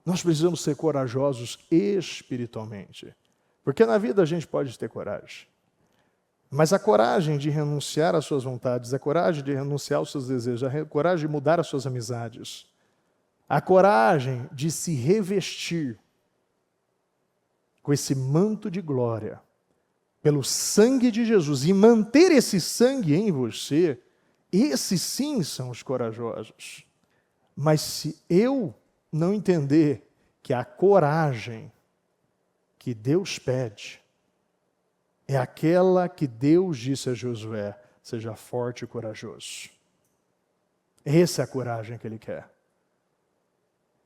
Nós precisamos ser corajosos espiritualmente. Porque na vida a gente pode ter coragem. Mas a coragem de renunciar às suas vontades, a coragem de renunciar aos seus desejos, a coragem de mudar as suas amizades, a coragem de se revestir com esse manto de glória, pelo sangue de Jesus, e manter esse sangue em você, esses sim são os corajosos. Mas se eu não entender que a coragem que Deus pede é aquela que Deus disse a Josué: seja forte e corajoso. Essa é a coragem que Ele quer.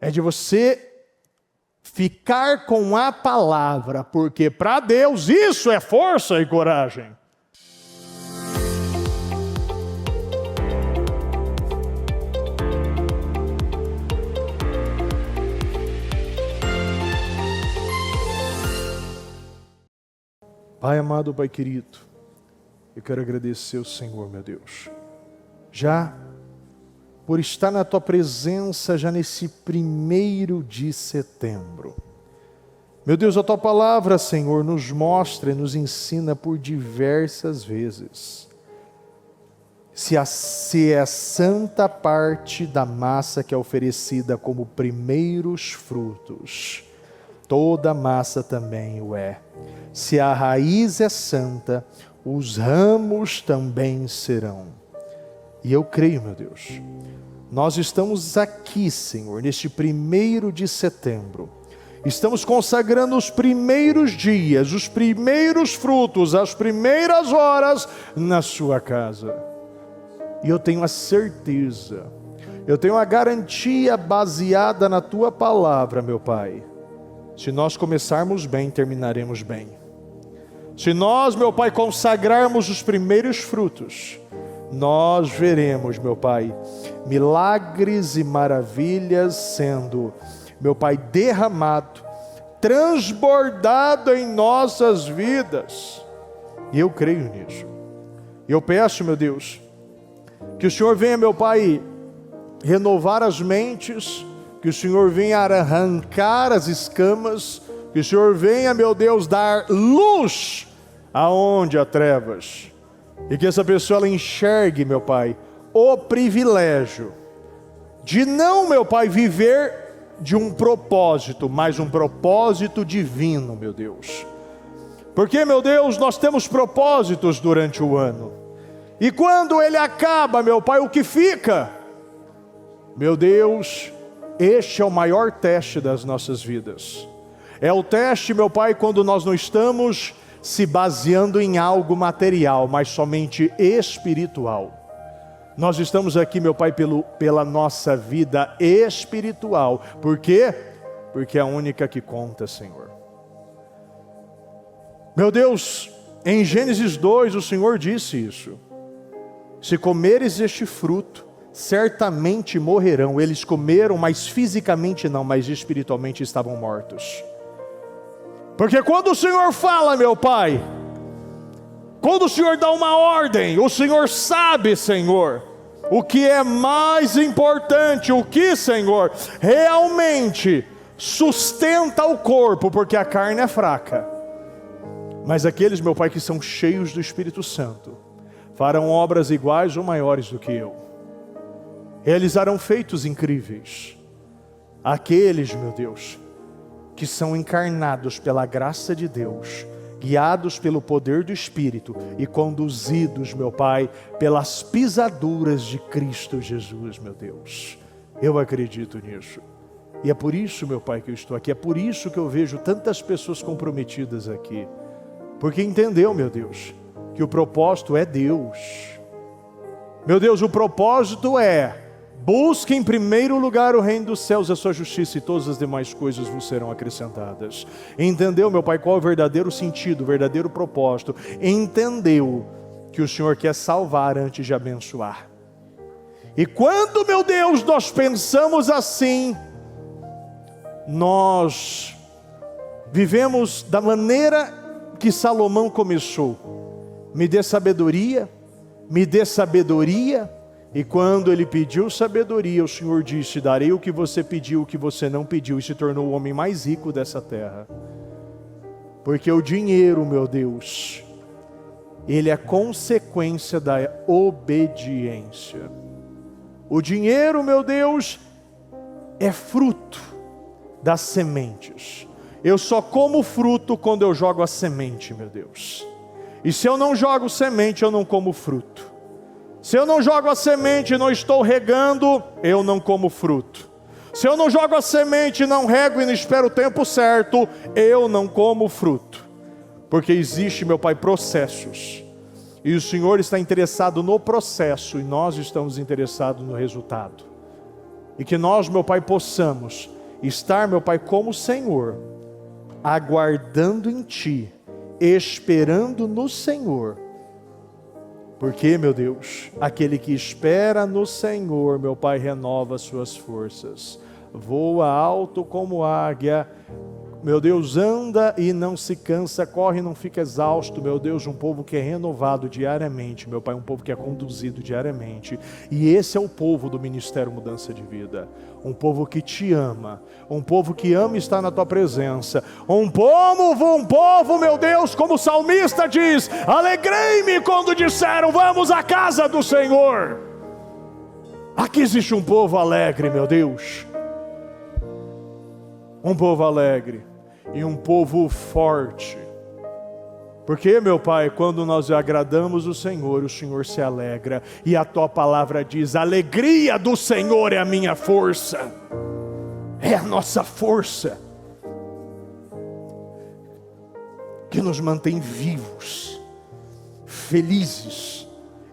É de você ficar com a palavra, porque para Deus isso é força e coragem. Pai amado, Pai querido, eu quero agradecer ao Senhor, meu Deus, já por estar na Tua presença, já nesse 1º de setembro. Meu Deus, a Tua palavra, Senhor, nos mostra e nos ensina por diversas vezes se é a santa parte da massa que é oferecida como primeiros frutos, toda massa também o é. Se a raiz é santa, os ramos também serão. E eu creio, meu Deus, nós estamos aqui, Senhor, neste 1º de setembro. Estamos consagrando os primeiros dias, os primeiros frutos, as primeiras horas na sua casa. E eu tenho a certeza, eu tenho a garantia baseada na Tua palavra, meu Pai. Se nós começarmos bem, terminaremos bem. Se nós, meu Pai, consagrarmos os primeiros frutos, nós veremos, meu Pai, milagres e maravilhas sendo, meu Pai, derramado, transbordado em nossas vidas. E eu creio nisso. Eu peço, meu Deus, que o Senhor venha, meu Pai, renovar as mentes, que o Senhor venha arrancar as escamas, que o Senhor venha, meu Deus, dar luz aonde há trevas, e que essa pessoa ela enxergue, meu Pai, o privilégio de não, meu Pai, viver de um propósito, mas um propósito divino, meu Deus. Porque, meu Deus, nós temos propósitos durante o ano, e quando ele acaba, meu Pai, o que fica? Meu Deus, este é o maior teste das nossas vidas. É o teste, meu Pai, quando nós não estamos se baseando em algo material, mas somente espiritual. Nós estamos aqui, meu Pai, pela nossa vida espiritual. Por quê? Porque é a única que conta, Senhor. Meu Deus, em Gênesis 2, o Senhor disse isso: se comeres este fruto, certamente morrerão. Eles comeram, mas fisicamente não, mas espiritualmente estavam mortos. Porque quando o Senhor fala, meu Pai, quando o Senhor dá uma ordem, o Senhor sabe, Senhor, o que é mais importante, o que, Senhor, realmente sustenta o corpo, porque a carne é fraca. Mas aqueles, meu Pai, que são cheios do Espírito Santo, farão obras iguais ou maiores do que eu. Realizarão feitos incríveis. Aqueles, meu Deus, que são encarnados pela graça de Deus, guiados pelo poder do Espírito e conduzidos, meu Pai, pelas pisaduras de Cristo Jesus, meu Deus. Eu acredito nisso. E é por isso, meu Pai, que eu estou aqui. É por isso que eu vejo tantas pessoas comprometidas aqui. Porque entendeu, meu Deus, que o propósito é Deus. Meu Deus, o propósito é: busque em primeiro lugar o reino dos céus, a sua justiça, e todas as demais coisas vos serão acrescentadas. Entendeu, meu Pai, qual é o verdadeiro sentido, o verdadeiro propósito? Entendeu que o Senhor quer salvar antes de abençoar. E quando, meu Deus, nós pensamos assim, nós vivemos da maneira que Salomão começou: me dê sabedoria, me dê sabedoria, E quando ele pediu sabedoria, o Senhor disse: darei o que você pediu, o que você não pediu, e se tornou o homem mais rico dessa terra. Porque o dinheiro, meu Deus, ele é consequência da obediência. O dinheiro, meu Deus, é fruto das sementes. Eu só como fruto quando eu jogo a semente, meu Deus. E se eu não jogo semente, eu não como fruto. Se eu não jogo a semente e não estou regando, eu não como fruto. Se eu não jogo a semente, não rego e não espero o tempo certo, eu não como fruto. Porque existe, meu Pai, processos. E o Senhor está interessado no processo e nós estamos interessados no resultado. E que nós, meu Pai, possamos estar, meu Pai, como Senhor, aguardando em Ti, esperando no Senhor. Porque, meu Deus, aquele que espera no Senhor, meu Pai, renova suas forças. Voa alto como águia. Meu Deus, anda e não se cansa, corre e não fica exausto. Meu Deus, um povo que é renovado diariamente, meu Pai, um povo que é conduzido diariamente. E esse é o povo do Ministério Mudança de Vida. Um povo que te ama, um povo que ama estar na tua presença. Um povo, meu Deus, como o salmista diz: alegrei-me quando disseram, vamos à casa do Senhor. Aqui existe um povo alegre, meu Deus. Um povo alegre e um povo forte. Porque, meu Pai, quando nós agradamos o Senhor se alegra. E a tua palavra diz: a alegria do Senhor é a minha força. É a nossa força que nos mantém vivos, felizes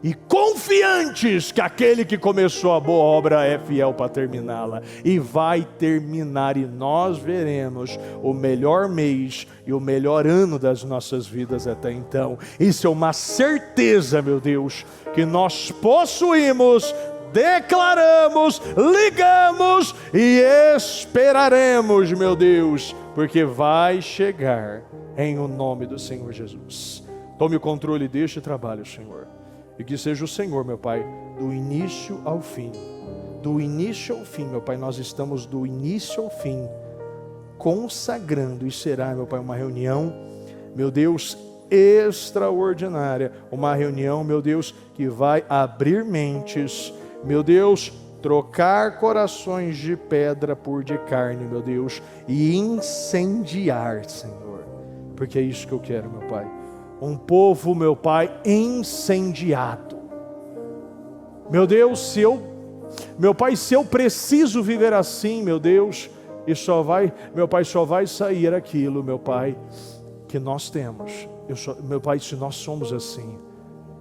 e confiantes que aquele que começou a boa obra é fiel para terminá-la. E vai terminar, e nós veremos o melhor mês e o melhor ano das nossas vidas até então. Isso é uma certeza, meu Deus, que nós possuímos, declaramos, ligamos e esperaremos, meu Deus, porque vai chegar em o nome do Senhor Jesus. Tome o controle deste trabalho, Senhor. E que seja o Senhor, meu Pai, do início ao fim. Do início ao fim, meu Pai, nós estamos do início ao fim consagrando. E será, meu Pai, uma reunião, meu Deus, extraordinária. Uma reunião, meu Deus, que vai abrir mentes, meu Deus, trocar corações de pedra por de carne, meu Deus, e incendiar, Senhor. Porque é isso que eu quero, meu Pai. Um povo, meu Pai, incendiado. Meu Deus, se eu preciso viver assim, meu Deus, e meu Pai, só vai sair aquilo, meu Pai, que nós temos. Meu Pai, se nós somos assim,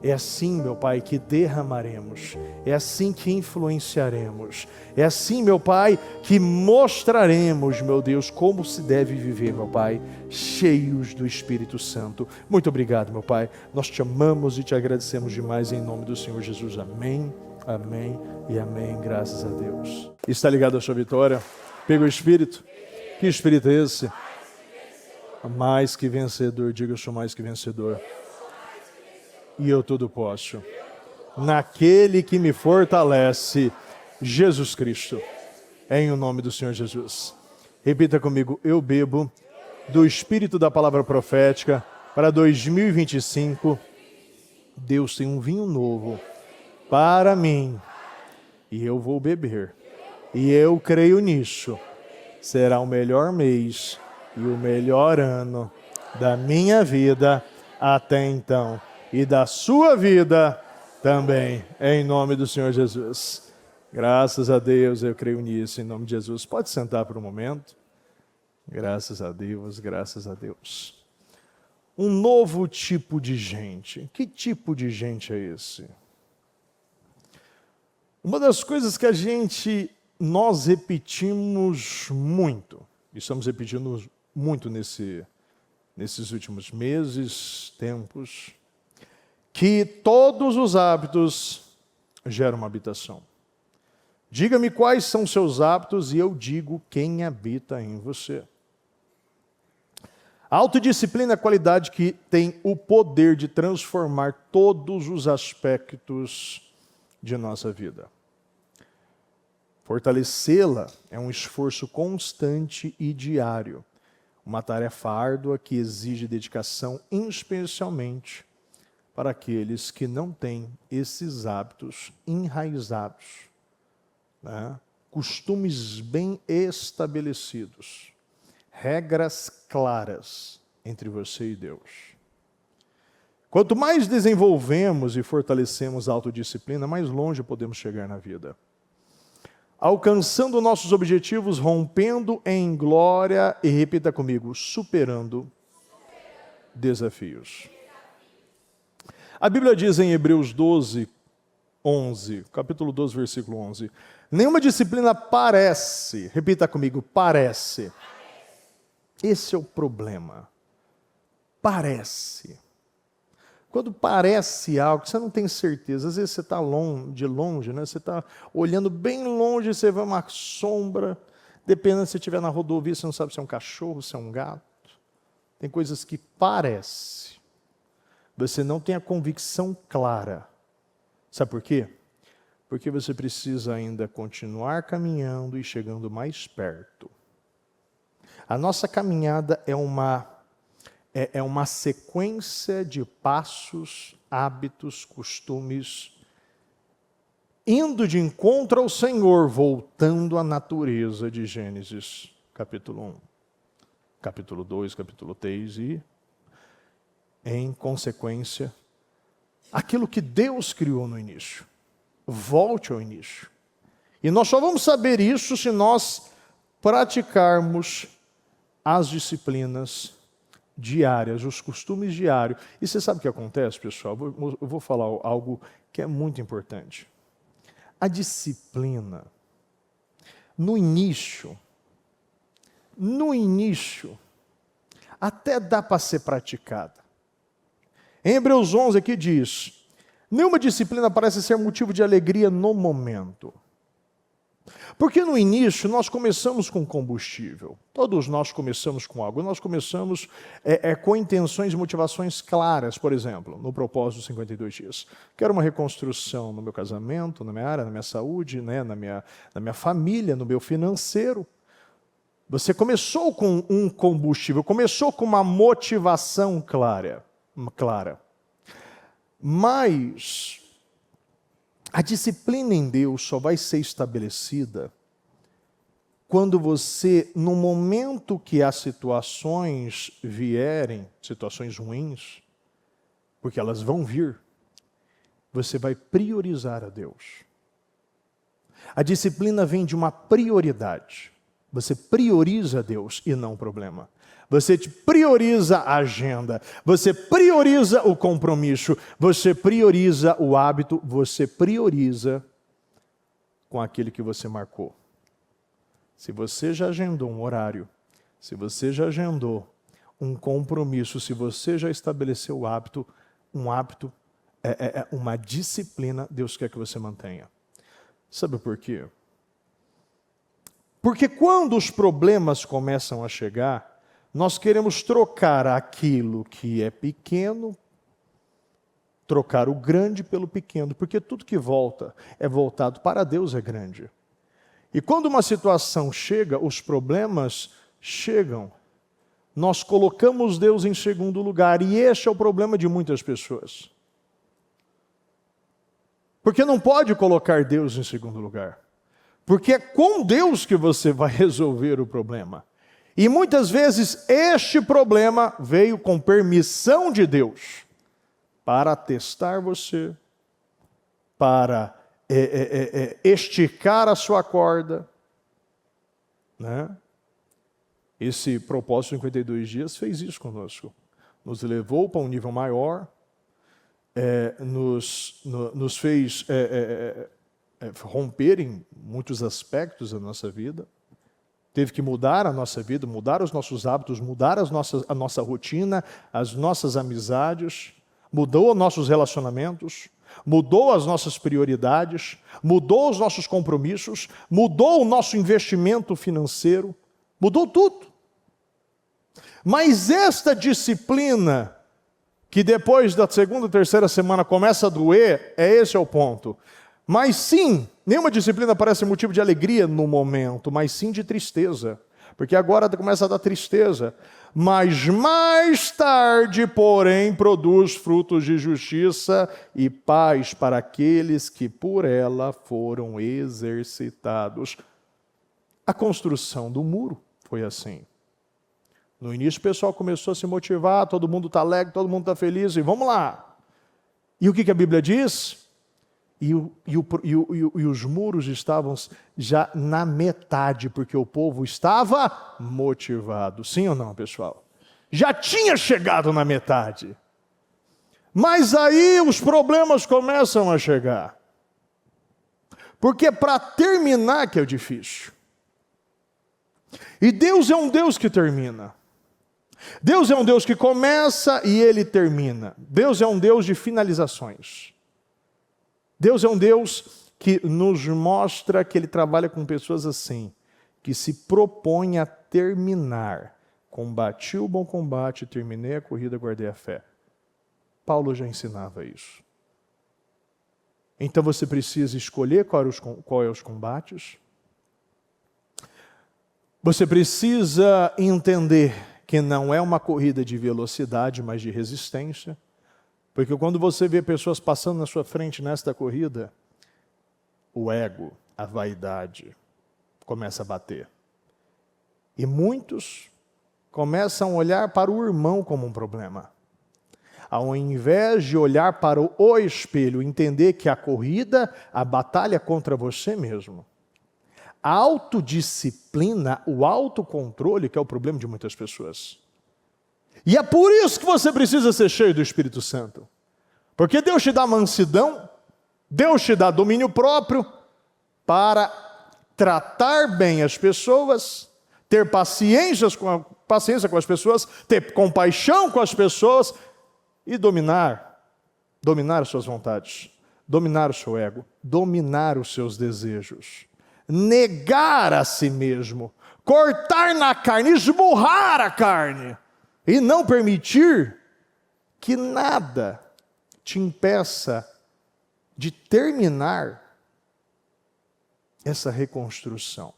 é assim, meu Pai, que derramaremos, é assim que influenciaremos, é assim, meu Pai, que mostraremos, meu Deus, como se deve viver, meu Pai, cheios do Espírito Santo. Muito obrigado, meu Pai, nós te amamos e te agradecemos demais em nome do Senhor Jesus. Amém, amém e amém, graças a Deus. Está ligado à sua vitória? Pega o Espírito? Que Espírito é esse? Mais que vencedor, diga: eu sou mais que vencedor. E eu tudo posso naquele que me fortalece, Jesus Cristo, em o nome do Senhor Jesus. Repita comigo: eu bebo do Espírito da palavra profética para 2025. Deus tem um vinho novo para mim e eu vou beber, e eu creio nisso. Será o melhor mês e o melhor ano da minha vida até então, e da sua vida também, em nome do Senhor Jesus. Graças a Deus, eu creio nisso, em nome de Jesus. Pode sentar por um momento. Graças a Deus, graças a Deus. Um novo tipo de gente. Que tipo de gente é esse? Uma das coisas que nós repetimos muito, e estamos repetindo muito nesses últimos meses, tempos, que todos os hábitos geram uma habitação. Diga-me quais são seus hábitos e eu digo quem habita em você. A autodisciplina é a qualidade que tem o poder de transformar todos os aspectos de nossa vida. Fortalecê-la é um esforço constante e diário, uma tarefa árdua que exige dedicação, especialmente para aqueles que não têm esses hábitos enraizados, né? Costumes bem estabelecidos, regras claras entre você e Deus. Quanto mais desenvolvemos e fortalecemos a autodisciplina, mais longe podemos chegar na vida. Alcançando nossos objetivos, rompendo em glória e, repita comigo, superando desafios. A Bíblia diz em Hebreus 12, 11, capítulo 12, versículo 11, nenhuma disciplina parece, repita comigo, parece. Esse é o problema. Parece. Quando parece algo, você não tem certeza. Às vezes você está de longe, né? Você está olhando bem longe, você vê uma sombra. Dependendo se você estiver na rodovia, você não sabe se é um cachorro, se é um gato. Tem coisas que parecem. Você não tem a convicção clara. Sabe por quê? Porque você precisa ainda continuar caminhando e chegando mais perto. A nossa caminhada é uma sequência de passos, hábitos, costumes, indo de encontro ao Senhor, voltando à natureza de Gênesis, capítulo 1, capítulo 2, capítulo 3 e, em consequência, aquilo que Deus criou no início. Volte ao início. E nós só vamos saber isso se nós praticarmos as disciplinas diárias, os costumes diários. E você sabe o que acontece, pessoal? Eu vou falar algo que é muito importante. A disciplina, no início, até dá para ser praticada. Em Hebreus 11 aqui diz, nenhuma disciplina parece ser motivo de alegria no momento. Porque no início nós começamos com combustível. Todos nós começamos com algo. Nós começamos com intenções e motivações claras. Por exemplo, no propósito dos 52 dias. Quero uma reconstrução no meu casamento, na minha área, na minha saúde, né, na minha família, no meu financeiro. Você começou com um combustível, começou com uma motivação clara. Mas a disciplina em Deus só vai ser estabelecida quando você, no momento que as situações vierem, situações ruins, porque elas vão vir, você vai priorizar a Deus. A disciplina vem de uma prioridade. Você prioriza Deus e não o problema. Você prioriza a agenda, você prioriza o compromisso, você prioriza o hábito, você prioriza com aquele que você marcou. Se você já agendou um horário, se você já agendou um compromisso, se você já estabeleceu o hábito, um hábito é uma disciplina, Deus quer que você mantenha. Sabe por quê? Porque quando os problemas começam a chegar, nós queremos trocar aquilo que é pequeno, trocar o grande pelo pequeno, porque tudo que volta é voltado para Deus é grande. E quando uma situação chega, os problemas chegam, nós colocamos Deus em segundo lugar, e este é o problema de muitas pessoas. Porque não pode colocar Deus em segundo lugar, porque é com Deus que você vai resolver o problema. E muitas vezes este problema veio com permissão de Deus para testar você, para esticar a sua corda. Né? Esse propósito de 52 dias fez isso conosco. Nos levou para um nível maior, nos fez romper em muitos aspectos da nossa vida. Teve que mudar a nossa vida, mudar os nossos hábitos, mudar a nossa rotina, as nossas amizades, mudou os nossos relacionamentos, mudou as nossas prioridades, mudou os nossos compromissos, mudou o nosso investimento financeiro, mudou tudo. Mas esta disciplina, que depois da segunda, terceira semana começa a doer, esse é o ponto. Mas sim, nenhuma disciplina parece motivo de alegria no momento, mas sim de tristeza. Porque agora começa a dar tristeza. Mas mais tarde, porém, produz frutos de justiça e paz para aqueles que por ela foram exercitados. A construção do muro foi assim. No início o pessoal começou a se motivar, todo mundo está alegre, todo mundo está feliz, e vamos lá. E o que a Bíblia diz? E os muros estavam já na metade, porque o povo estava motivado. Sim ou não, pessoal? Já tinha chegado na metade. Mas aí os problemas começam a chegar. Porque para terminar que é o difícil. E Deus é um Deus que termina. Deus é um Deus que começa e Ele termina. Deus é um Deus de finalizações. Deus é um Deus que nos mostra que Ele trabalha com pessoas assim, que se propõem a terminar. Combati o bom combate, terminei a corrida, guardei a fé. Paulo já ensinava isso. Então você precisa escolher qual é os combates. Você precisa entender que não é uma corrida de velocidade, mas de resistência. Porque quando você vê pessoas passando na sua frente nesta corrida, o ego, a vaidade, começa a bater. E muitos começam a olhar para o irmão como um problema. Ao invés de olhar para o espelho, entender que a corrida, a batalha é contra você mesmo. A autodisciplina, o autocontrole, que é o problema de muitas pessoas. E é por isso que você precisa ser cheio do Espírito Santo. Porque Deus te dá mansidão, Deus te dá domínio próprio para tratar bem as pessoas, ter paciência com as pessoas, ter compaixão com as pessoas e dominar as suas vontades, dominar o seu ego, dominar os seus desejos. Negar a si mesmo, cortar na carne, esmurrar a carne e não permitir que nada te impeça de terminar essa reconstrução.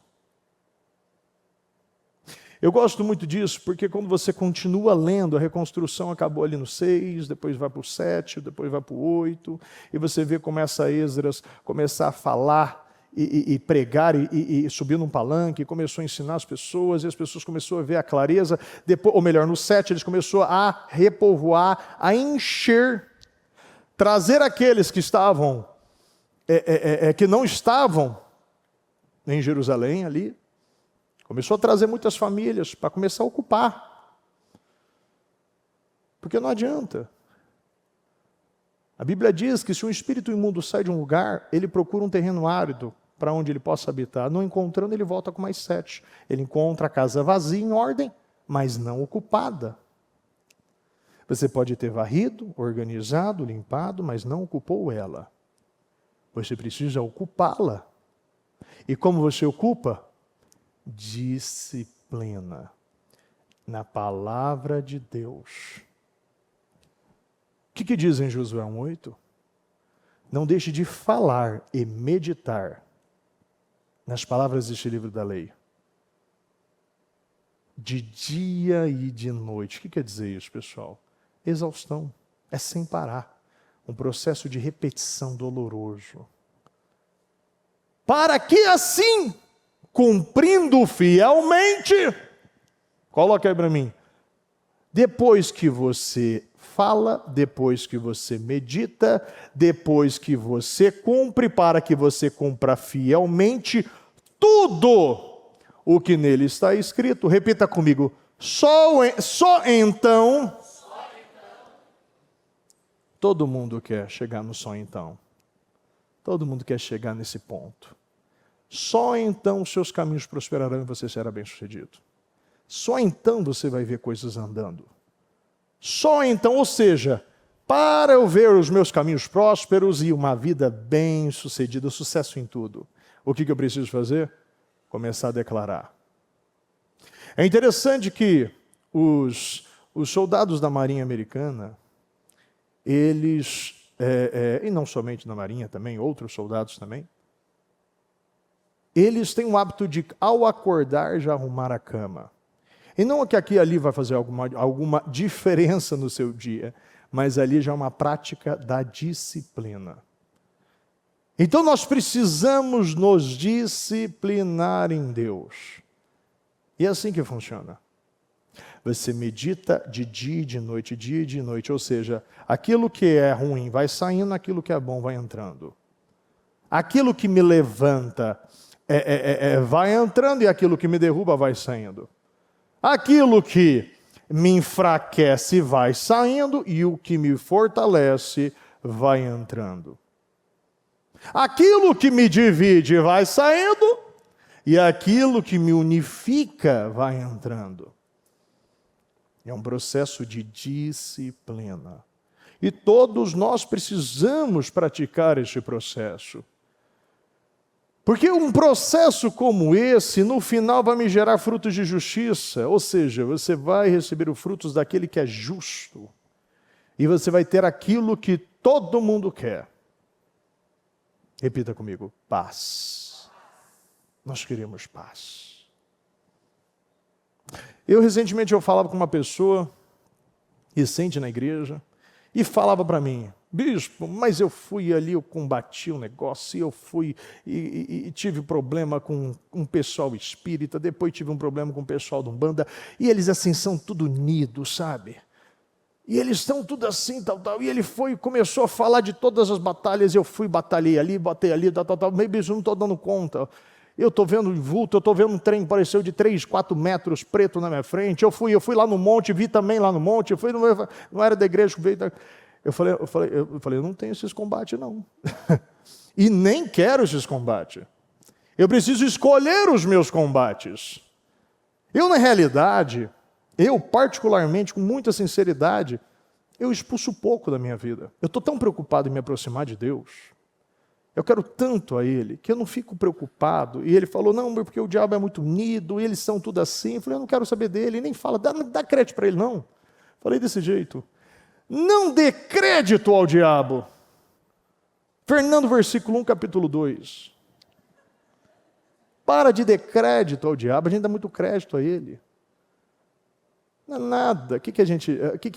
Eu gosto muito disso porque quando você continua lendo, a reconstrução acabou ali no 6, depois vai para o 7, depois vai para o 8, e você vê como essa Esdras começar a falar e pregar e subir num palanque, começou a ensinar as pessoas, e as pessoas começaram a ver a clareza, depois, ou melhor, no 7 eles começaram a repovoar, a encher, trazer aqueles que estavam, que não estavam em Jerusalém ali, começou a trazer muitas famílias para começar a ocupar, porque não adianta. A Bíblia diz que se um espírito imundo sai de um lugar, ele procura um terreno árido para onde ele possa habitar. Não encontrando, ele volta com mais 7. Ele encontra a casa vazia, em ordem, mas não ocupada. Você pode ter varrido, organizado, limpado, mas não ocupou ela. Você precisa ocupá-la. E como você ocupa? Disciplina. Na palavra de Deus. O que diz em Josué 1:8? Não deixe de falar e meditar nas palavras deste livro da lei, de dia e de noite. O que quer dizer isso, pessoal? Exaustão, é sem parar, um processo de repetição doloroso. Para que assim, cumprindo fielmente, coloca aí para mim, depois que você fala, depois que você medita, depois que você cumpre, para que você cumpra fielmente tudo o que nele está escrito. Repita comigo, só então. Todo mundo quer chegar no só então. Todo mundo quer chegar nesse ponto. Só então os seus caminhos prosperarão e você será bem-sucedido. Só então você vai ver coisas andando. Só então, ou seja, para eu ver os meus caminhos prósperos e uma vida bem-sucedida, sucesso em tudo, o que eu preciso fazer? Começar a declarar. É interessante que os soldados da Marinha Americana, eles e não somente na Marinha também, outros soldados também, eles têm o hábito de, ao acordar, já arrumar a cama. E não que aqui e ali vai fazer alguma diferença no seu dia, mas ali já é uma prática da disciplina. Então nós precisamos nos disciplinar em Deus. E é assim que funciona. Você medita de dia e de noite, ou seja, aquilo que é ruim vai saindo, aquilo que é bom vai entrando. Aquilo que me levanta vai entrando e aquilo que me derruba vai saindo. Aquilo que me enfraquece vai saindo e o que me fortalece vai entrando. Aquilo que me divide vai saindo e aquilo que me unifica vai entrando. É um processo de disciplina. E todos nós precisamos praticar este processo. Porque um processo como esse, no final, vai me gerar frutos de justiça. Ou seja, você vai receber os frutos daquele que é justo. E você vai ter aquilo que todo mundo quer. Repita comigo, paz. Nós queremos paz. Recentemente eu falava com uma pessoa, recente na igreja, e falava para mim, bispo, mas eu fui ali, eu combati o negócio, e eu fui e tive problema com um pessoal espírita, depois tive um problema com o pessoal de Umbanda, e eles assim são tudo unidos, sabe? E eles estão tudo assim, tal. E ele começou a falar de todas as batalhas, eu batalhei ali, tal. Meio bicho, não estou dando conta. Eu estou vendo vulto, eu estou vendo um trem que pareceu de 3, 4 metros preto na minha frente. Eu fui lá no monte, vi também lá no monte. Não era da igreja que veio. Eu falei, eu não tenho esses combates, não. E nem quero esses combates. Eu preciso escolher os meus combates. Na realidade, particularmente, com muita sinceridade, eu expulso pouco da minha vida. Eu estou tão preocupado em me aproximar de Deus. Eu quero tanto a Ele, que eu não fico preocupado. E ele falou, não, porque o diabo é muito unido, eles são tudo assim. Eu falei, eu não quero saber dele. E nem fala, dá crédito para ele, não. Falei desse jeito. Não dê crédito ao diabo. Fernando, versículo 1, capítulo 2. Para de dar crédito ao diabo, a gente dá muito crédito a ele. Não é nada. O que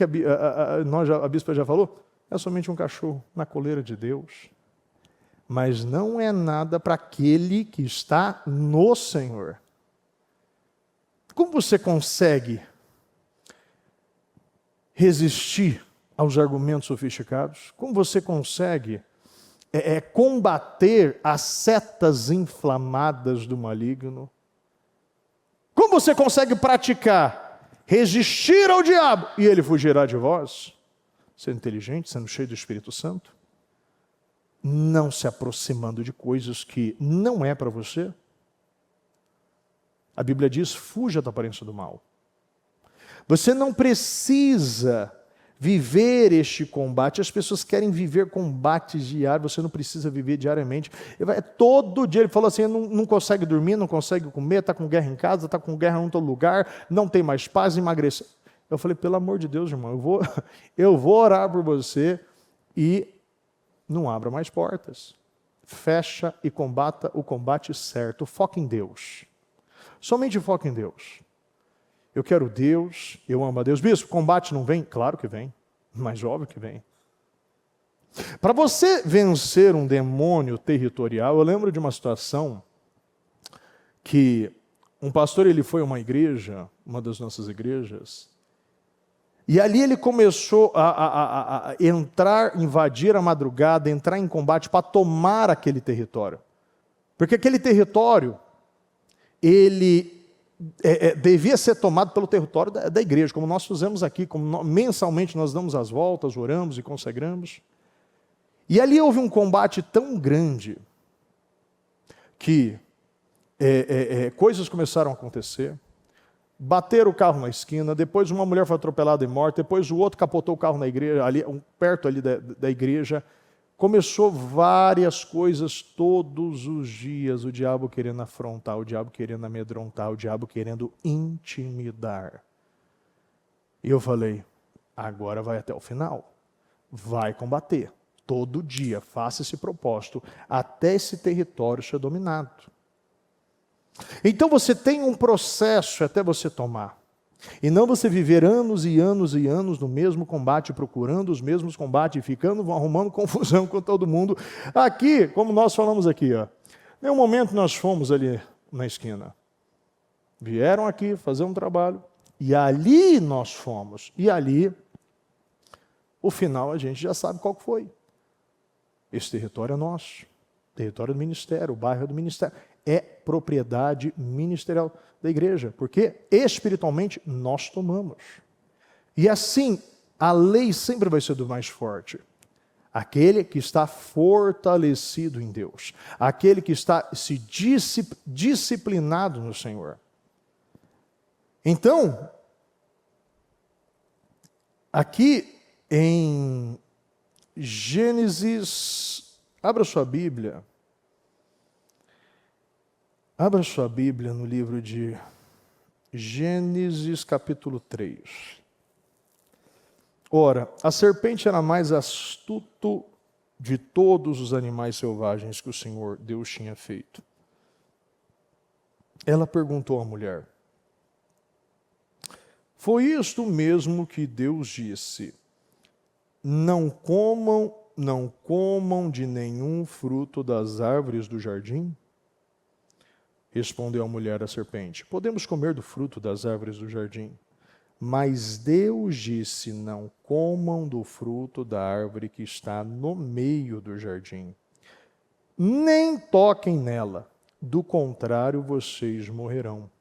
a bispa já falou? É somente um cachorro na coleira de Deus. Mas não é nada para aquele que está no Senhor. Como você consegue resistir aos argumentos sofisticados? Como você consegue combater as setas inflamadas do maligno? Como você consegue praticar, resistir ao diabo e ele fugirá de vós? Sendo inteligente, sendo cheio do Espírito Santo? Não se aproximando de coisas que não é para você. A Bíblia diz, fuja da aparência do mal. Você não precisa viver este combate. As pessoas querem viver combates diários, você não precisa viver diariamente. Todo dia ele falou assim, não consegue dormir, não consegue comer, está com guerra em casa, está com guerra em outro lugar, não tem mais paz, emagrecer. Eu falei, pelo amor de Deus, irmão, eu vou orar por você e não abra mais portas. Fecha e combata o combate certo. Foca em Deus. Somente foca em Deus. Eu quero Deus, eu amo a Deus. Bispo, combate não vem? Claro que vem, mas óbvio que vem. Para você vencer um demônio territorial, eu lembro de uma situação que um pastor ele foi a uma igreja, uma das nossas igrejas, e ali ele começou a entrar, invadir a madrugada, entrar em combate para tomar aquele território. Porque aquele território, ele devia ser tomado pelo território da igreja, como nós fizemos aqui, como mensalmente nós damos as voltas, oramos e consagramos. E ali houve um combate tão grande que coisas começaram a acontecer. Bateram o carro na esquina, depois uma mulher foi atropelada e morta, depois o outro capotou o carro na igreja, perto ali da igreja. Começou várias coisas todos os dias, o diabo querendo afrontar, o diabo querendo amedrontar, o diabo querendo intimidar. E eu falei, agora vai até o final, vai combater. Todo dia, faça esse propósito, até esse território ser dominado. Então você tem um processo até você tomar. E não você viver anos e anos e anos no mesmo combate, procurando os mesmos combates, e ficando, arrumando confusão com todo mundo. Aqui, como nós falamos aqui, ó, em um momento nós fomos ali na esquina. Vieram aqui fazer um trabalho, e ali nós fomos. E ali, o final a gente já sabe qual foi. Esse território é nosso. Território do ministério, o bairro é do ministério. É propriedade ministerial da igreja, porque espiritualmente nós tomamos. E assim, a lei sempre vai ser do mais forte. Aquele que está fortalecido em Deus. Aquele que está se disciplinado no Senhor. Então, aqui em Gênesis, abra sua Bíblia. Abra sua Bíblia no livro de Gênesis, capítulo 3. Ora, a serpente era mais astuto de todos os animais selvagens que o Senhor Deus tinha feito. Ela perguntou à mulher: foi isto mesmo que Deus disse: não comam de nenhum fruto das árvores do jardim? Respondeu a mulher à serpente: podemos comer do fruto das árvores do jardim. Mas Deus disse: não comam do fruto da árvore que está no meio do jardim. Nem toquem nela, do contrário vocês morrerão.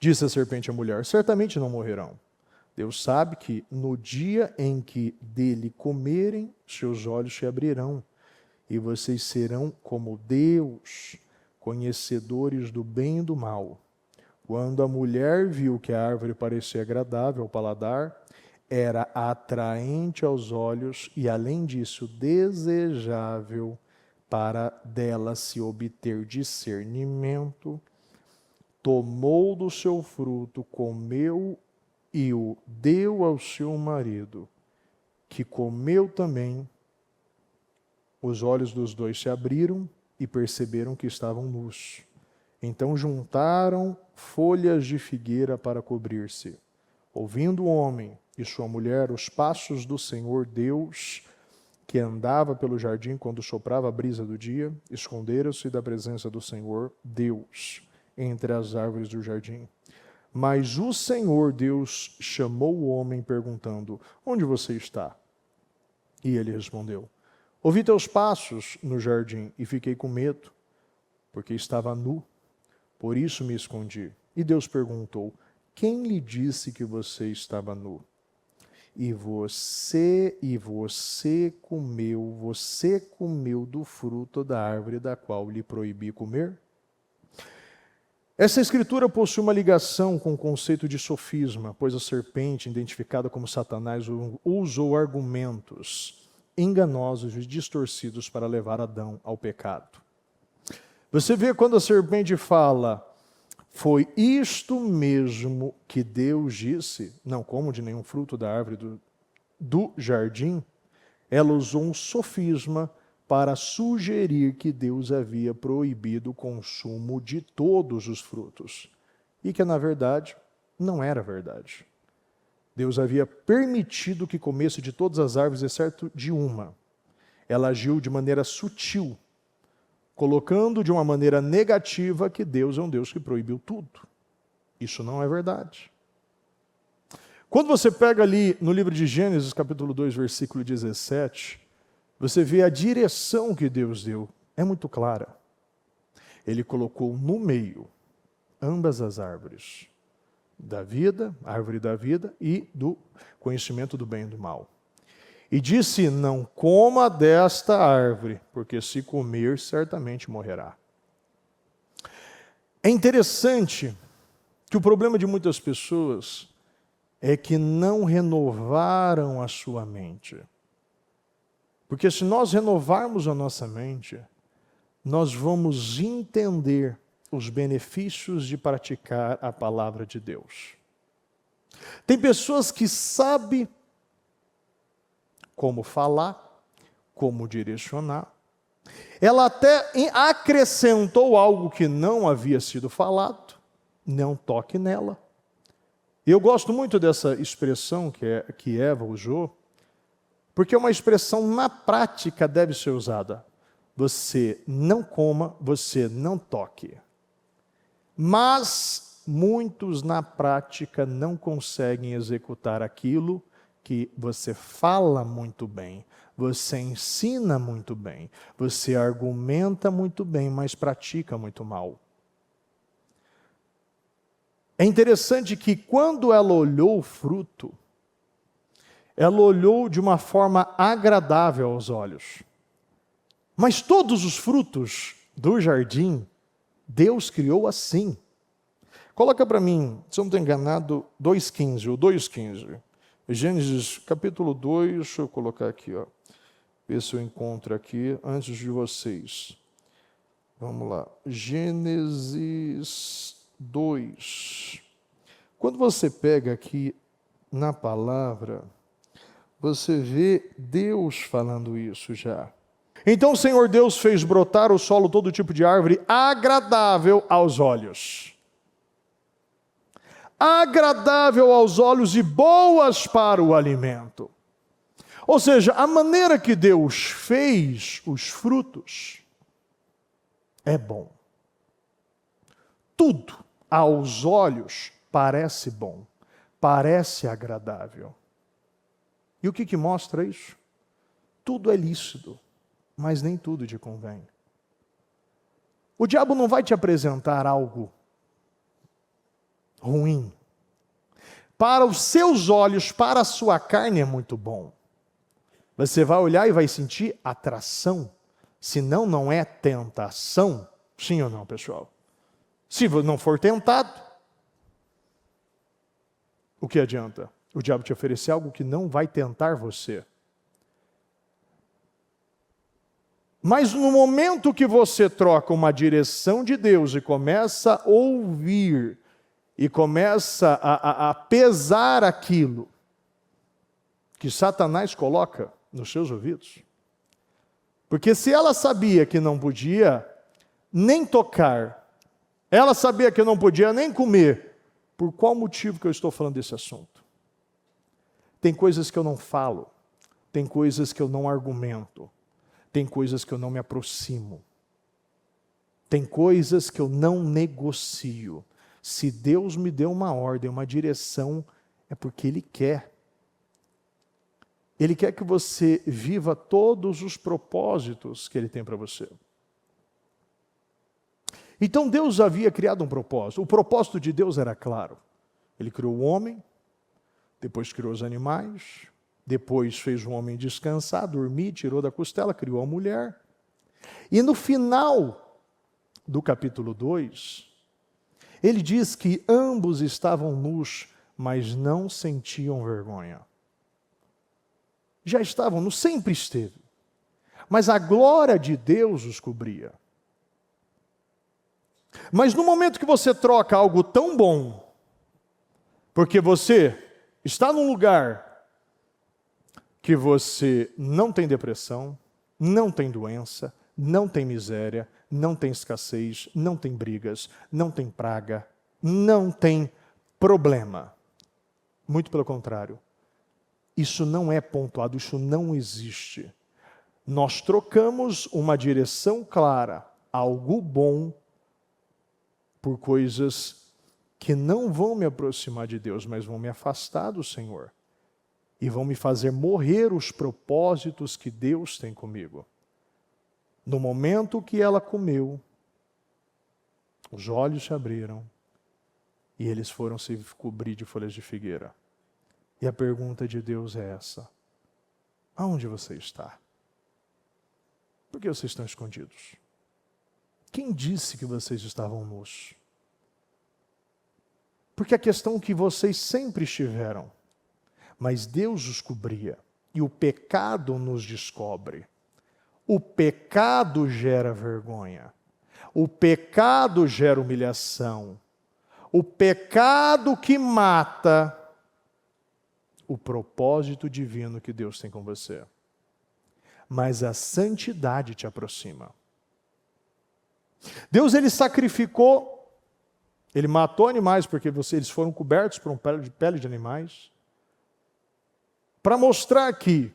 Disse a serpente à mulher: certamente não morrerão. Deus sabe que no dia em que dele comerem, seus olhos se abrirão, e vocês serão como Deus, conhecedores do bem e do mal. Quando a mulher viu que a árvore parecia agradável ao paladar, era atraente aos olhos e, além disso, desejável para dela se obter discernimento, tomou do seu fruto, comeu e o deu ao seu marido, que comeu também. Os olhos dos dois se abriram e perceberam que estavam nus. Então juntaram folhas de figueira para cobrir-se. Ouvindo o homem e sua mulher os passos do Senhor Deus, que andava pelo jardim quando soprava a brisa do dia, esconderam-se da presença do Senhor Deus entre as árvores do jardim. Mas o Senhor Deus chamou o homem perguntando: onde você está? E ele respondeu: ouvi teus passos no jardim e fiquei com medo, porque estava nu. Por isso me escondi. E Deus perguntou: quem lhe disse que você estava nu? E você comeu do fruto da árvore da qual lhe proibi comer? Essa escritura possui uma ligação com o conceito de sofisma, pois a serpente, identificada como Satanás, usou argumentos enganosos e distorcidos para levar Adão ao pecado. Você vê quando a serpente fala: foi isto mesmo que Deus disse, não comam de nenhum fruto da árvore do jardim, ela usou um sofisma para sugerir que Deus havia proibido o consumo de todos os frutos. E que, na verdade, não era verdade. Deus havia permitido que comesse de todas as árvores, exceto de uma. Ela agiu de maneira sutil, colocando de uma maneira negativa que Deus é um Deus que proibiu tudo. Isso não é verdade. Quando você pega ali no livro de Gênesis, capítulo 2, versículo 17, você vê a direção que Deus deu. É muito clara. Ele colocou no meio ambas as árvores da vida, a árvore da vida e do conhecimento do bem e do mal. E disse: não coma desta árvore, porque se comer, certamente morrerá. É interessante que o problema de muitas pessoas é que não renovaram a sua mente. Porque se nós renovarmos a nossa mente, nós vamos entender os benefícios de praticar a palavra de Deus. Tem pessoas que sabem como falar, como direcionar. Ela até acrescentou algo que não havia sido falado: não toque nela. Eu gosto muito dessa expressão que Eva usou, porque é uma expressão na prática deve ser usada. Você não coma, você não toque. Mas muitos na prática não conseguem executar aquilo que você fala muito bem, você ensina muito bem, você argumenta muito bem, mas pratica muito mal. É interessante que quando ela olhou o fruto, ela olhou de uma forma agradável aos olhos. Mas todos os frutos do jardim, Deus criou assim. Coloca para mim, se eu não estou enganado, 2,15, o 2,15. Gênesis capítulo 2, deixa eu colocar aqui, ó. Ver se eu encontro aqui antes de vocês. Vamos lá. Gênesis 2. Quando você pega aqui na palavra, você vê Deus falando isso já. Então o Senhor Deus fez brotar o solo todo tipo de árvore agradável aos olhos. Agradável aos olhos e boas para o alimento. Ou seja, a maneira que Deus fez os frutos é bom. Tudo aos olhos parece bom, parece agradável. E o que mostra isso? Tudo é lícito, mas nem tudo te convém. O diabo não vai te apresentar algo ruim. Para os seus olhos, para a sua carne é muito bom. Você vai olhar e vai sentir atração. Senão não é tentação. Sim ou não, pessoal? Se não for tentado, o que adianta? O diabo te oferecer algo que não vai tentar você. Mas no momento que você troca uma direção de Deus e começa a ouvir, e começa a pesar aquilo que Satanás coloca nos seus ouvidos. Porque se ela sabia que não podia nem tocar, ela sabia que não podia nem comer, por qual motivo que eu estou falando desse assunto? Tem coisas que eu não falo, tem coisas que eu não argumento, tem coisas que eu não me aproximo, tem coisas que eu não negocio. Se Deus me deu uma ordem, uma direção, é porque Ele quer. Ele quer que você viva todos os propósitos que Ele tem para você. Então Deus havia criado um propósito. O propósito de Deus era claro. Ele criou o homem, depois criou os animais, depois fez o homem descansar, dormir, tirou da costela, criou a mulher. E no final do capítulo 2, ele diz que ambos estavam nus, mas não sentiam vergonha. Já estavam nus, sempre esteve. Mas a glória de Deus os cobria. Mas no momento que você troca algo tão bom, porque você está num lugar que você não tem depressão, não tem doença, não tem miséria, não tem escassez, não tem brigas, não tem praga, não tem problema. Muito pelo contrário. Isso não é pontuado, isso não existe. Nós trocamos uma direção clara, algo bom, por coisas que não vão me aproximar de Deus, mas vão me afastar do Senhor. E vão me fazer morrer os propósitos que Deus tem comigo. No momento que ela comeu, os olhos se abriram e eles foram se cobrir de folhas de figueira. E a pergunta de Deus é essa: aonde você está? Por que vocês estão escondidos? Quem disse que vocês estavam nus? Porque a questão é que vocês sempre estiveram, mas Deus os cobria e o pecado nos descobre. O pecado gera vergonha. O pecado gera humilhação. O pecado que mata o propósito divino que Deus tem com você. Mas a santidade te aproxima. Deus, ele sacrificou, ele matou animais, porque eles foram cobertos por pele de animais, para mostrar que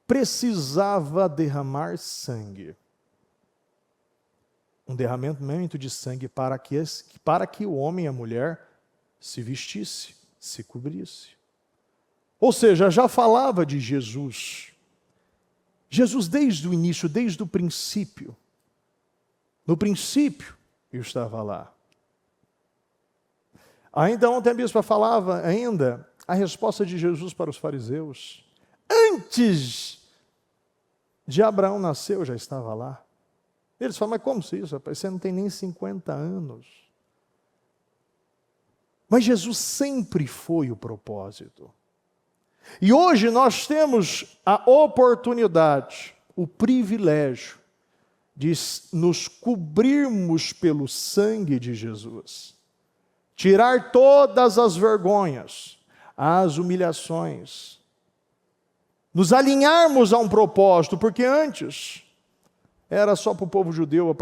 precisava derramar sangue. Um derramamento de sangue para que o homem e a mulher se vestisse, se cobrisse. Ou seja, já falava de Jesus. Jesus desde o início, desde o princípio. No princípio, eu estava lá. Ainda ontem a bispa falava a resposta de Jesus para os fariseus. Antes de Abraão nascer, eu já estava lá. Eles falam, mas como isso, rapaz? Você não tem nem 50 anos. Mas Jesus sempre foi o propósito. E hoje nós temos a oportunidade, o privilégio de nos cobrirmos pelo sangue de Jesus. Tirar todas as vergonhas, as humilhações. Nos alinharmos a um propósito, porque antes era só para o povo judeu, a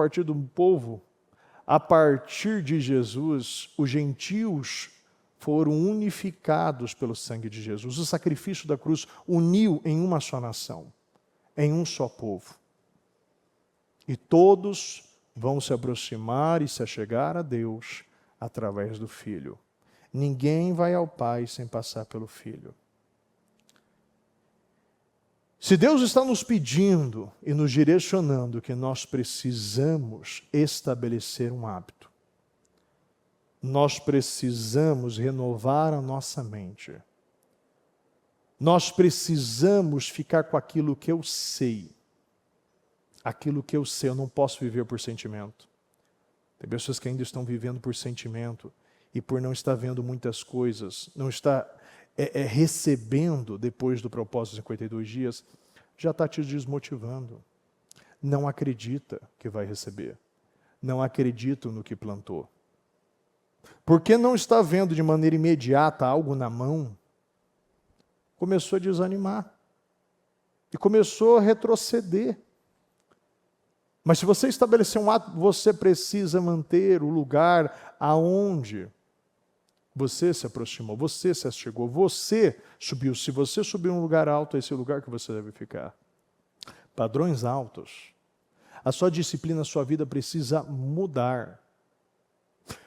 partir de Jesus, os gentios foram unificados pelo sangue de Jesus. O sacrifício da cruz uniu em uma só nação, em um só povo. E todos vão se aproximar e se achegar a Deus através do Filho. Ninguém vai ao Pai sem passar pelo Filho. Se Deus está nos pedindo e nos direcionando que nós precisamos estabelecer um hábito, nós precisamos renovar a nossa mente. Nós precisamos ficar com aquilo que eu sei. Aquilo que eu sei, eu não posso viver por sentimento. Tem pessoas que ainda estão vivendo por sentimento e por não estar vendo muitas coisas, não está recebendo depois do propósito de 52 dias, já está te desmotivando. Não acredita que vai receber. Não acredita no que plantou. Porque não está vendo de maneira imediata algo na mão, começou a desanimar. E começou a retroceder. Mas se você estabelecer um ato, você precisa manter o lugar aonde você se aproximou, você se achegou, você subiu. Se você subir um lugar alto, esse é o lugar que você deve ficar. Padrões altos. A sua disciplina, a sua vida precisa mudar.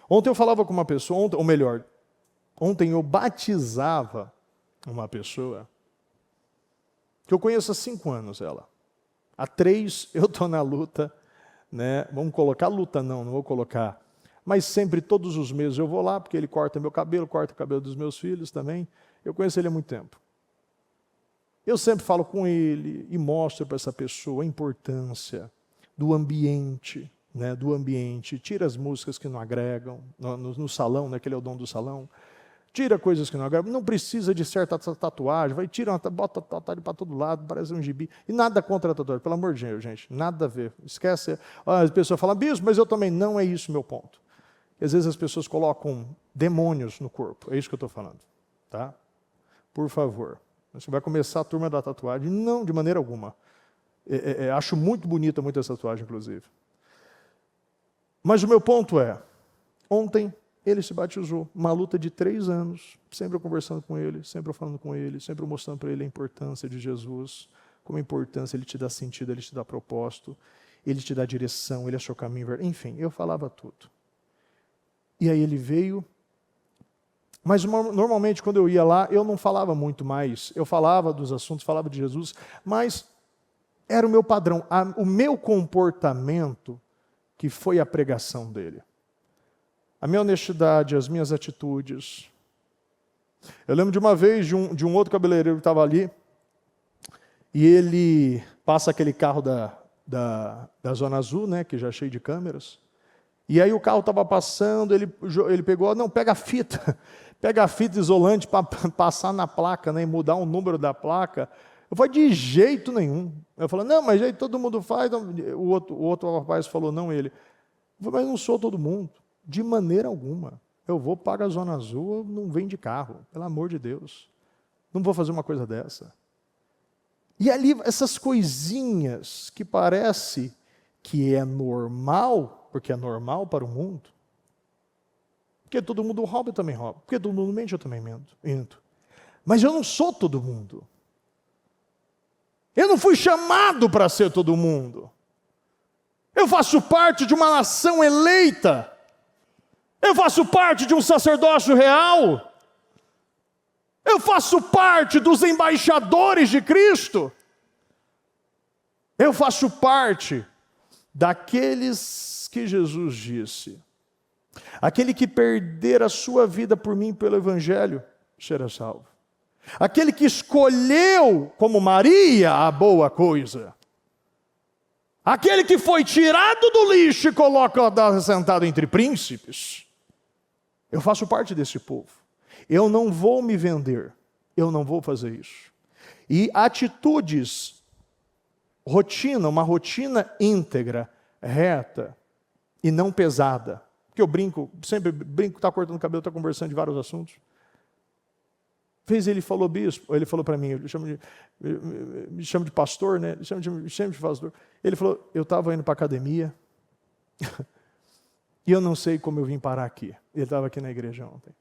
Ontem eu falava com uma pessoa, ontem eu batizava uma pessoa que eu conheço há 5 anos ela. Há 3 eu estou na luta, né? Vamos colocar luta não vou colocar. Mas sempre, todos os meses eu vou lá, porque ele corta meu cabelo, corta o cabelo dos meus filhos também. Eu conheço ele há muito tempo. Eu sempre falo com ele e mostro para essa pessoa a importância do ambiente, né, do ambiente. Tira as músicas que não agregam, no salão, né, que ele é o dono do salão. Tira coisas que não agregam. Não precisa de certa tatuagem. Bota tatuagem para todo lado, parece um gibi. E nada contra a tatuagem, pelo amor de Deus, gente. Nada a ver. Esquece. As pessoas falam, bispo, mas eu também. Não é isso meu ponto. Às vezes as pessoas colocam demônios no corpo. É isso que eu estou falando. Tá? Por favor. Você vai começar a turma da tatuagem? Não, de maneira alguma. Acho muito bonita essa tatuagem, inclusive. Mas o meu ponto é, ontem ele se batizou, uma luta de 3 anos, sempre eu conversando com ele, sempre eu falando com ele, sempre eu mostrando para ele a importância de Jesus, como a importância, ele te dá sentido, ele te dá propósito, ele te dá direção, ele é seu caminho, enfim, eu falava tudo. E aí ele veio, mas normalmente quando eu ia lá, eu não falava muito mais, eu falava dos assuntos, falava de Jesus, mas era o meu padrão, o meu comportamento que foi a pregação dele. A minha honestidade, as minhas atitudes. Eu lembro de uma vez de um outro cabeleireiro que estava ali, e ele passa aquele carro da Zona Azul, né, que já é cheio de câmeras, e aí o carro estava passando, ele pegou, não, pega a fita isolante para passar na placa, né, e mudar o número da placa. Eu falei, de jeito nenhum. Eu falei, não, mas aí todo mundo faz. O outro rapaz falou, não, ele. Eu falei, mas não sou todo mundo. De maneira alguma. Eu vou pagar a Zona Azul, não vem de carro, pelo amor de Deus. Não vou fazer uma coisa dessa. E ali, essas coisinhas que parece que é normal, porque é normal para o mundo, porque todo mundo rouba, eu também roubo. Porque todo mundo mente, eu também minto. Mas eu não sou todo mundo. Eu não fui chamado para ser todo mundo. Eu faço parte de uma nação eleita. Eu faço parte de um sacerdócio real. Eu faço parte dos embaixadores de Cristo. Eu faço parte daqueles que Jesus disse: aquele que perder a sua vida por mim pelo Evangelho será salvo. Aquele que escolheu, como Maria, a boa coisa. Aquele que foi tirado do lixo e colocado sentado entre príncipes. Eu faço parte desse povo. Eu não vou me vender. Eu não vou fazer isso. E atitudes, rotina, uma rotina íntegra, reta e não pesada. Porque eu brinco, sempre brinco, está cortando o cabelo, está conversando de vários assuntos. Fez ele falou, bispo, ele falou para mim, me chama de pastor, né? Me chama de pastor. Ele falou, eu estava indo para a academia e eu não sei como eu vim parar aqui. Ele estava aqui na igreja ontem.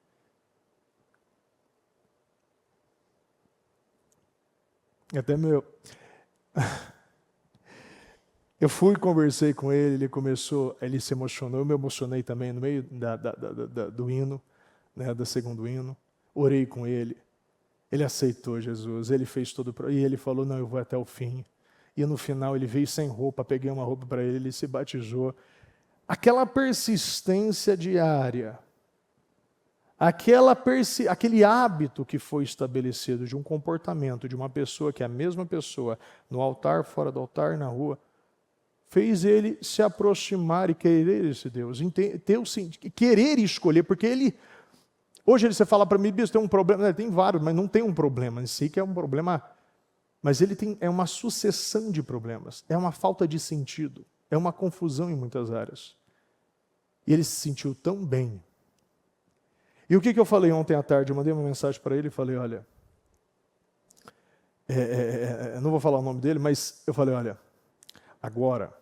Até meu... Eu fui, conversei com ele começou, ele se emocionou, eu me emocionei também no meio do hino, né, do segundo hino. Orei com ele. Ele aceitou Jesus, ele fez tudo, e ele falou, não, eu vou até o fim. E no final ele veio sem roupa, peguei uma roupa para ele, ele se batizou. Aquela persistência diária, aquele hábito que foi estabelecido de um comportamento de uma pessoa que é a mesma pessoa, no altar, fora do altar, na rua, fez ele se aproximar e querer esse Deus, querer escolher, porque ele... Hoje você fala para mim, bispo, tem um problema, tem vários, mas não tem um problema, em si que é um problema, mas é uma sucessão de problemas, é uma falta de sentido, é uma confusão em muitas áreas. E ele se sentiu tão bem. E o que eu falei ontem à tarde? Eu mandei uma mensagem para ele e falei, olha, não vou falar o nome dele, mas eu falei, olha, agora,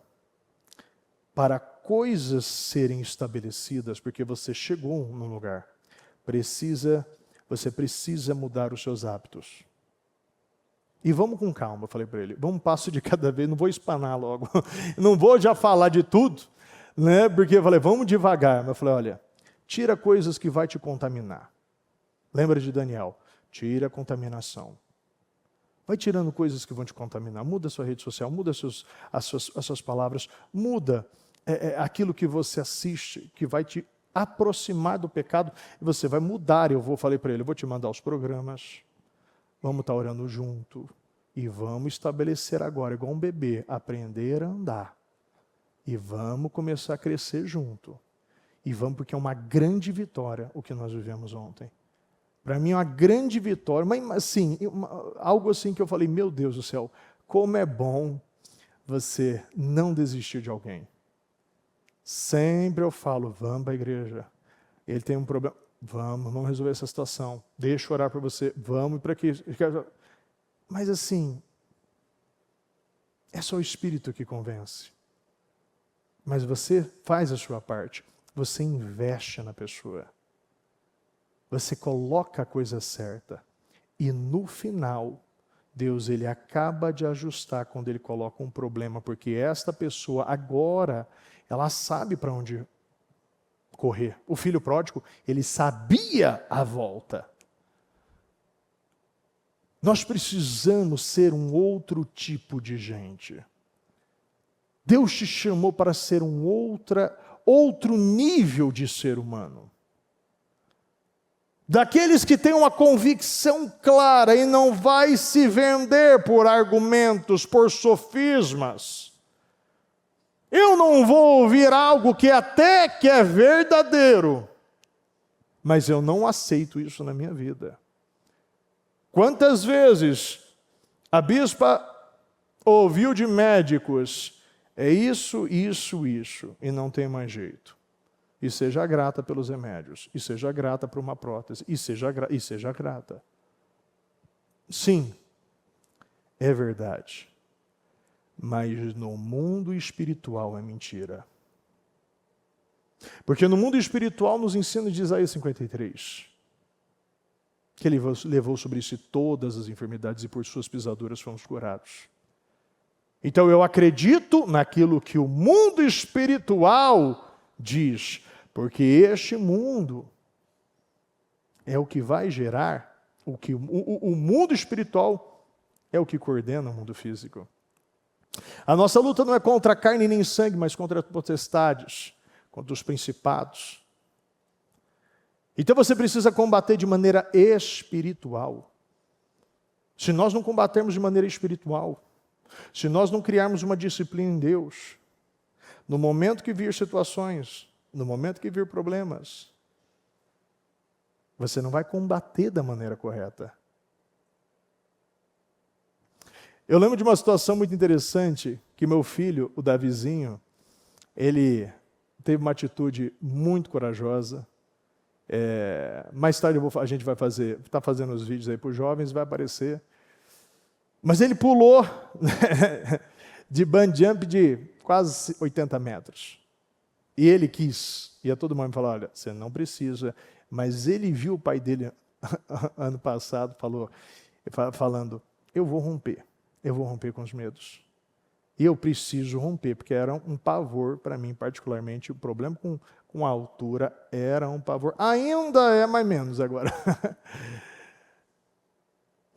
para coisas serem estabelecidas, porque você chegou num lugar, você precisa mudar os seus hábitos. E vamos com calma, eu falei para ele. Vamos um passo de cada vez, não vou espanar logo. Não vou já falar de tudo, né? Porque eu falei, vamos devagar. Mas eu falei, olha, tira coisas que vai te contaminar. Lembra de Daniel? Tira a contaminação. Vai tirando coisas que vão te contaminar. Muda a sua rede social, muda as suas palavras, muda aquilo que você assiste, que vai te aproximar do pecado, e você vai mudar. Falei para ele, eu vou te mandar os programas, vamos estar orando junto, e vamos estabelecer agora, igual um bebê, aprender a andar, e vamos começar a crescer junto, e vamos, porque é uma grande vitória o que nós vivemos ontem. Para mim é uma grande vitória, mas assim, algo assim que eu falei, meu Deus do céu, como é bom você não desistir de alguém. Sempre eu falo, vamos para a igreja. Ele tem um problema, vamos resolver essa situação. Deixa eu orar por você, vamos para aqui. Mas assim, é só o Espírito que convence. Mas você faz a sua parte, você investe na pessoa. Você coloca a coisa certa. E no final, Deus ele acaba de ajustar quando ele coloca um problema, porque esta pessoa agora, ela sabe para onde correr. O filho pródigo, ele sabia a volta. Nós precisamos ser um outro tipo de gente. Deus te chamou para ser um outro nível de ser humano. Daqueles que têm uma convicção clara e não vai se vender por argumentos, por sofismas. Eu não vou ouvir algo que até que é verdadeiro, mas eu não aceito isso na minha vida. Quantas vezes a bispa ouviu de médicos, é isso, e não tem mais jeito. E seja grata pelos remédios. E seja grata por uma prótese. E seja grata. Sim, é verdade. Mas no mundo espiritual é mentira. Porque no mundo espiritual nos ensina de Isaías 53, que ele levou sobre si todas as enfermidades e por suas pisaduras fomos curados. Então eu acredito naquilo que o mundo espiritual diz, porque este mundo é o que vai gerar, o mundo espiritual é o que coordena o mundo físico. A nossa luta não é contra a carne nem sangue, mas contra as potestades, contra os principados. Então você precisa combater de maneira espiritual. Se nós não combatermos de maneira espiritual, se nós não criarmos uma disciplina em Deus, no momento que vir situações, no momento que vir problemas, você não vai combater da maneira correta. Eu lembro de uma situação muito interessante, que meu filho, o Davizinho, ele teve uma atitude muito corajosa. Mais tarde a gente vai fazer, está fazendo os vídeos aí para os jovens, vai aparecer. Mas ele pulou de bungee jump de quase 80 metros. E ele quis. E a todo mundo me falou, olha, você não precisa. Mas ele viu o pai dele ano passado falando, eu vou romper com os medos. E eu preciso romper, porque era um pavor para mim, particularmente. O problema com a altura era um pavor. Ainda é mais menos agora.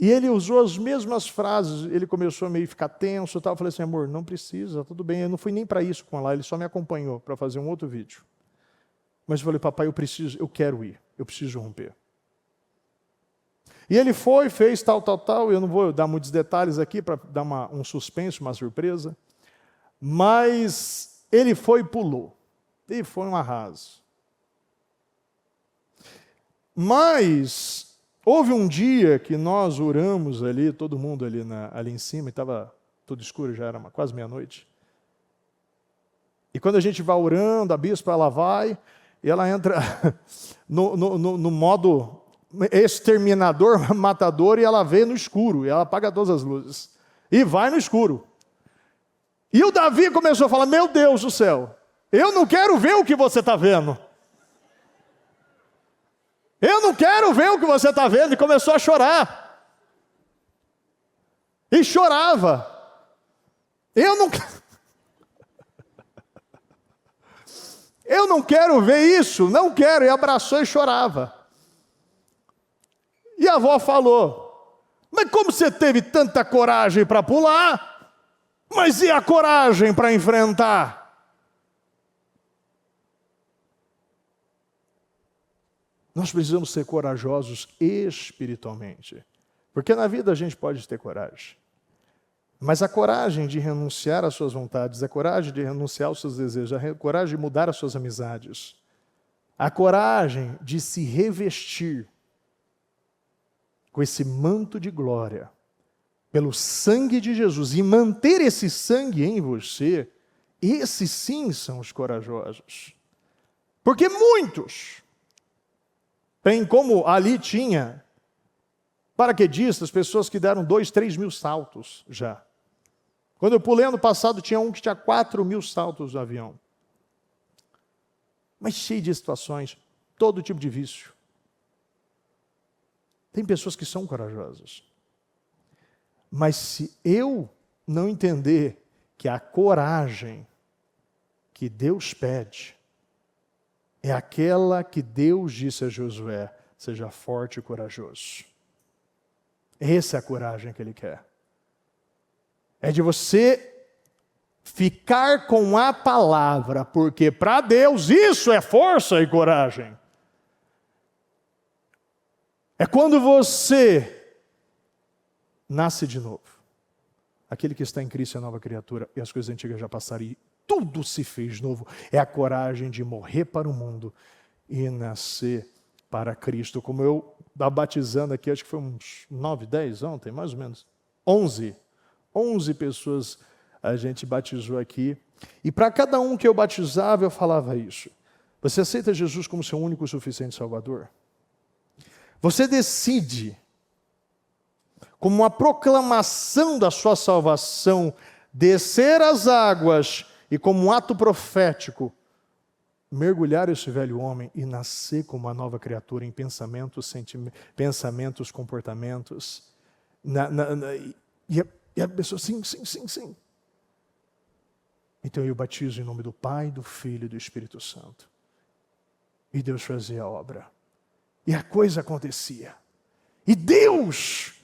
E ele usou as mesmas frases, ele começou a meio ficar tenso e tal. Eu falei assim, amor, não precisa, tudo bem. Eu não fui nem para isso com ela, ele só me acompanhou para fazer um outro vídeo. Mas eu falei, papai, eu quero ir, eu preciso romper. E ele foi, fez tal. Eu não vou dar muitos detalhes aqui para dar um suspense, uma surpresa. Mas ele foi e pulou. E foi um arraso. Mas houve um dia que nós oramos ali, todo mundo ali em cima, e estava tudo escuro, já era quase meia-noite. E quando a gente vai orando, a bispa ela vai, e ela entra no modo exterminador, matador, e ela vê no escuro, e ela apaga todas as luzes. E vai no escuro. E o Davi começou a falar, meu Deus do céu, eu não quero ver o que você está vendo. Eu não quero ver o que você está vendo. E começou a chorar. E chorava. Eu não quero ver isso, não quero. E abraçou e chorava. E a avó falou, mas como você teve tanta coragem para pular, mas e a coragem para enfrentar? Nós precisamos ser corajosos espiritualmente. Porque na vida a gente pode ter coragem. Mas a coragem de renunciar às suas vontades, a coragem de renunciar aos seus desejos, a coragem de mudar as suas amizades, a coragem de se revestir com esse manto de glória, pelo sangue de Jesus, e manter esse sangue em você, esses sim são os corajosos. Porque muitos tem como ali tinha paraquedistas, pessoas que deram 2, 3 mil saltos já. Quando eu pulei ano passado, tinha um que tinha 4 mil saltos do avião. Mas cheio de situações, todo tipo de vício. Tem pessoas que são corajosas. Mas se eu não entender que a coragem que Deus pede é aquela que Deus disse a Josué, seja forte e corajoso. Essa é a coragem que Ele quer. É de você ficar com a palavra, porque para Deus isso é força e coragem. É quando você nasce de novo. Aquele que está em Cristo é nova criatura, e as coisas antigas já passaram, e tudo se fez novo. É a coragem de morrer para o mundo e nascer para Cristo. Como eu estava batizando aqui, acho que foi uns 9, 10 ontem, mais ou menos. 11 pessoas a gente batizou aqui. E para cada um que eu batizava, eu falava isso. Você aceita Jesus como seu único e suficiente Salvador? Você decide, como uma proclamação da sua salvação, descer as águas e, como um ato profético, mergulhar esse velho homem e nascer como uma nova criatura em pensamentos, pensamentos, comportamentos. E a pessoa, sim. Então eu batizo em nome do Pai, do Filho e do Espírito Santo. E Deus fazia a obra. E a coisa acontecia. E Deus...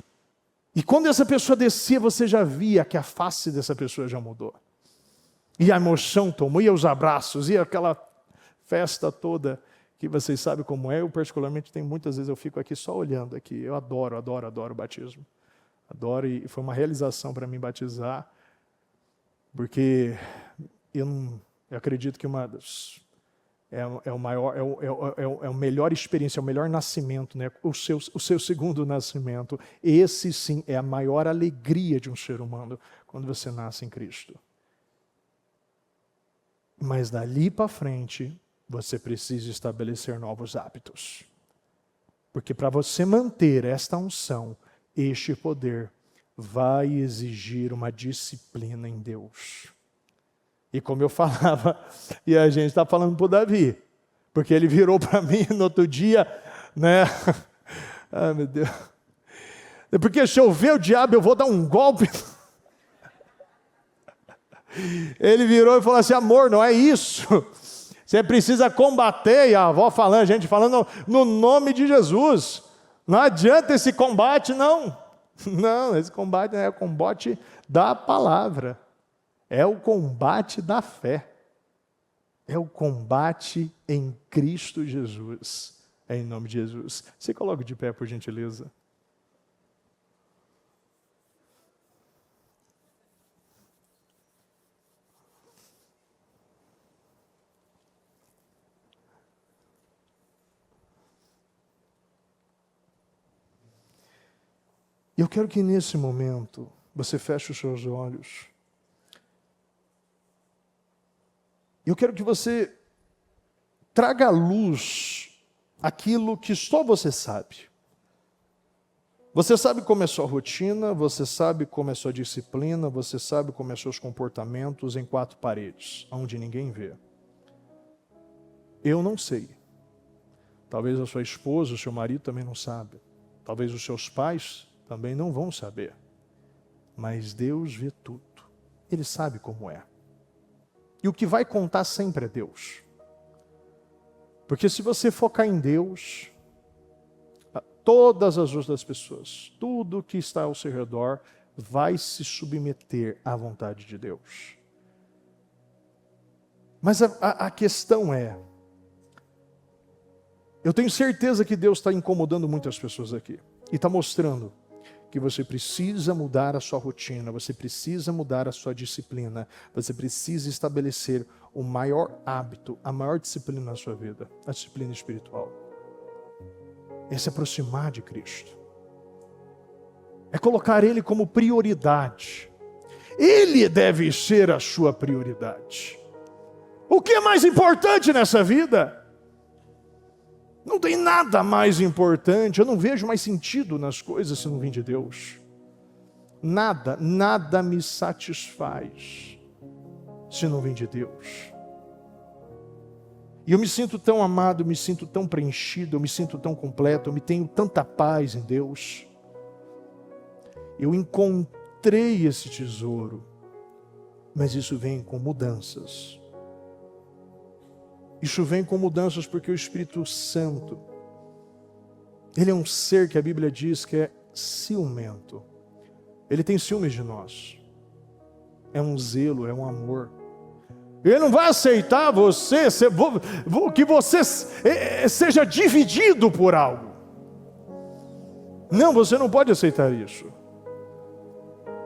E quando essa pessoa descia, você já via que a face dessa pessoa já mudou. E a emoção tomou, e os abraços, e aquela festa toda, que vocês sabem como é. Eu particularmente tenho muitas vezes, eu fico aqui só olhando aqui. Eu adoro o batismo. Adoro, e foi uma realização para mim batizar, porque eu acredito que é a melhor experiência, é o melhor nascimento, né? O seu segundo nascimento. Esse sim é a maior alegria de um ser humano, quando você nasce em Cristo. Mas dali para frente, você precisa estabelecer novos hábitos. Porque para você manter esta unção, este poder, vai exigir uma disciplina em Deus. E como eu falava, e a gente está falando para o Davi, porque ele virou para mim no outro dia, né? Ai, meu Deus. Porque se eu ver o diabo, eu vou dar um golpe. Ele virou e falou assim: amor, não é isso. Você precisa combater. E a avó falando, a gente falando no nome de Jesus. Não adianta esse combate, não. Não, esse combate é o combate da palavra. É o combate da fé. É o combate em Cristo Jesus. É em nome de Jesus. Se coloque de pé, por gentileza. E eu quero que nesse momento você feche os seus olhos. Eu quero que você traga à luz aquilo que só você sabe. Você sabe como é sua rotina, você sabe como é sua disciplina, você sabe como é seus comportamentos em 4 paredes, onde ninguém vê. Eu não sei. Talvez a sua esposa, o seu marido também não sabe. Talvez os seus pais também não vão saber. Mas Deus vê tudo. Ele sabe como é. E o que vai contar sempre é Deus. Porque se você focar em Deus, todas as outras pessoas, tudo que está ao seu redor, vai se submeter à vontade de Deus. Mas a questão é, eu tenho certeza que Deus está incomodando muitas pessoas aqui. E está mostrando que você precisa mudar a sua rotina, você precisa mudar a sua disciplina, você precisa estabelecer o maior hábito, a maior disciplina na sua vida, a disciplina espiritual. É se aproximar de Cristo. É colocar Ele como prioridade. Ele deve ser a sua prioridade. O que é mais importante nessa vida? Não tem nada mais importante. Eu não vejo mais sentido nas coisas se não vem de Deus. Nada me satisfaz se não vem de Deus. E eu me sinto tão amado, me sinto tão preenchido, eu me sinto tão completo, eu me tenho tanta paz em Deus. Eu encontrei esse tesouro, mas isso vem com mudanças. Isso vem com mudanças porque o Espírito Santo, ele é um ser que a Bíblia diz que é ciumento. Ele tem ciúmes de nós. É um zelo, é um amor. Ele não vai aceitar que você seja dividido por algo. Não, você não pode aceitar isso.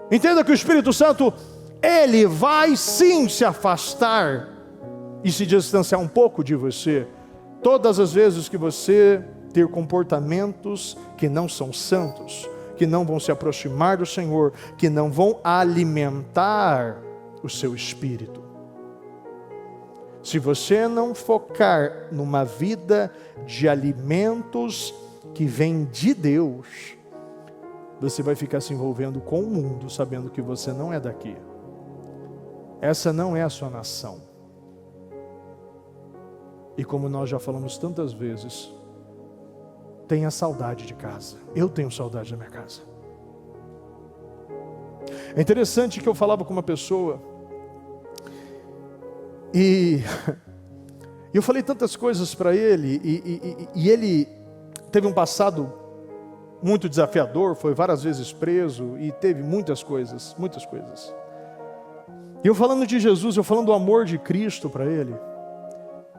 Entenda que o Espírito Santo, ele vai sim se afastar e se distanciar um pouco de você, todas as vezes que você ter comportamentos que não são santos, que não vão se aproximar do Senhor, que não vão alimentar o seu espírito. Se você não focar numa vida de alimentos que vem de Deus, você vai ficar se envolvendo com o mundo, sabendo que você não é daqui. Essa não é a sua nação. E como nós já falamos tantas vezes, tenha saudade de casa. Eu tenho saudade da minha casa. É interessante que eu falava com uma pessoa, e eu falei tantas coisas para ele, e ele teve um passado muito desafiador, foi várias vezes preso, e teve muitas coisas. E eu falando de Jesus, eu falando do amor de Cristo para ele,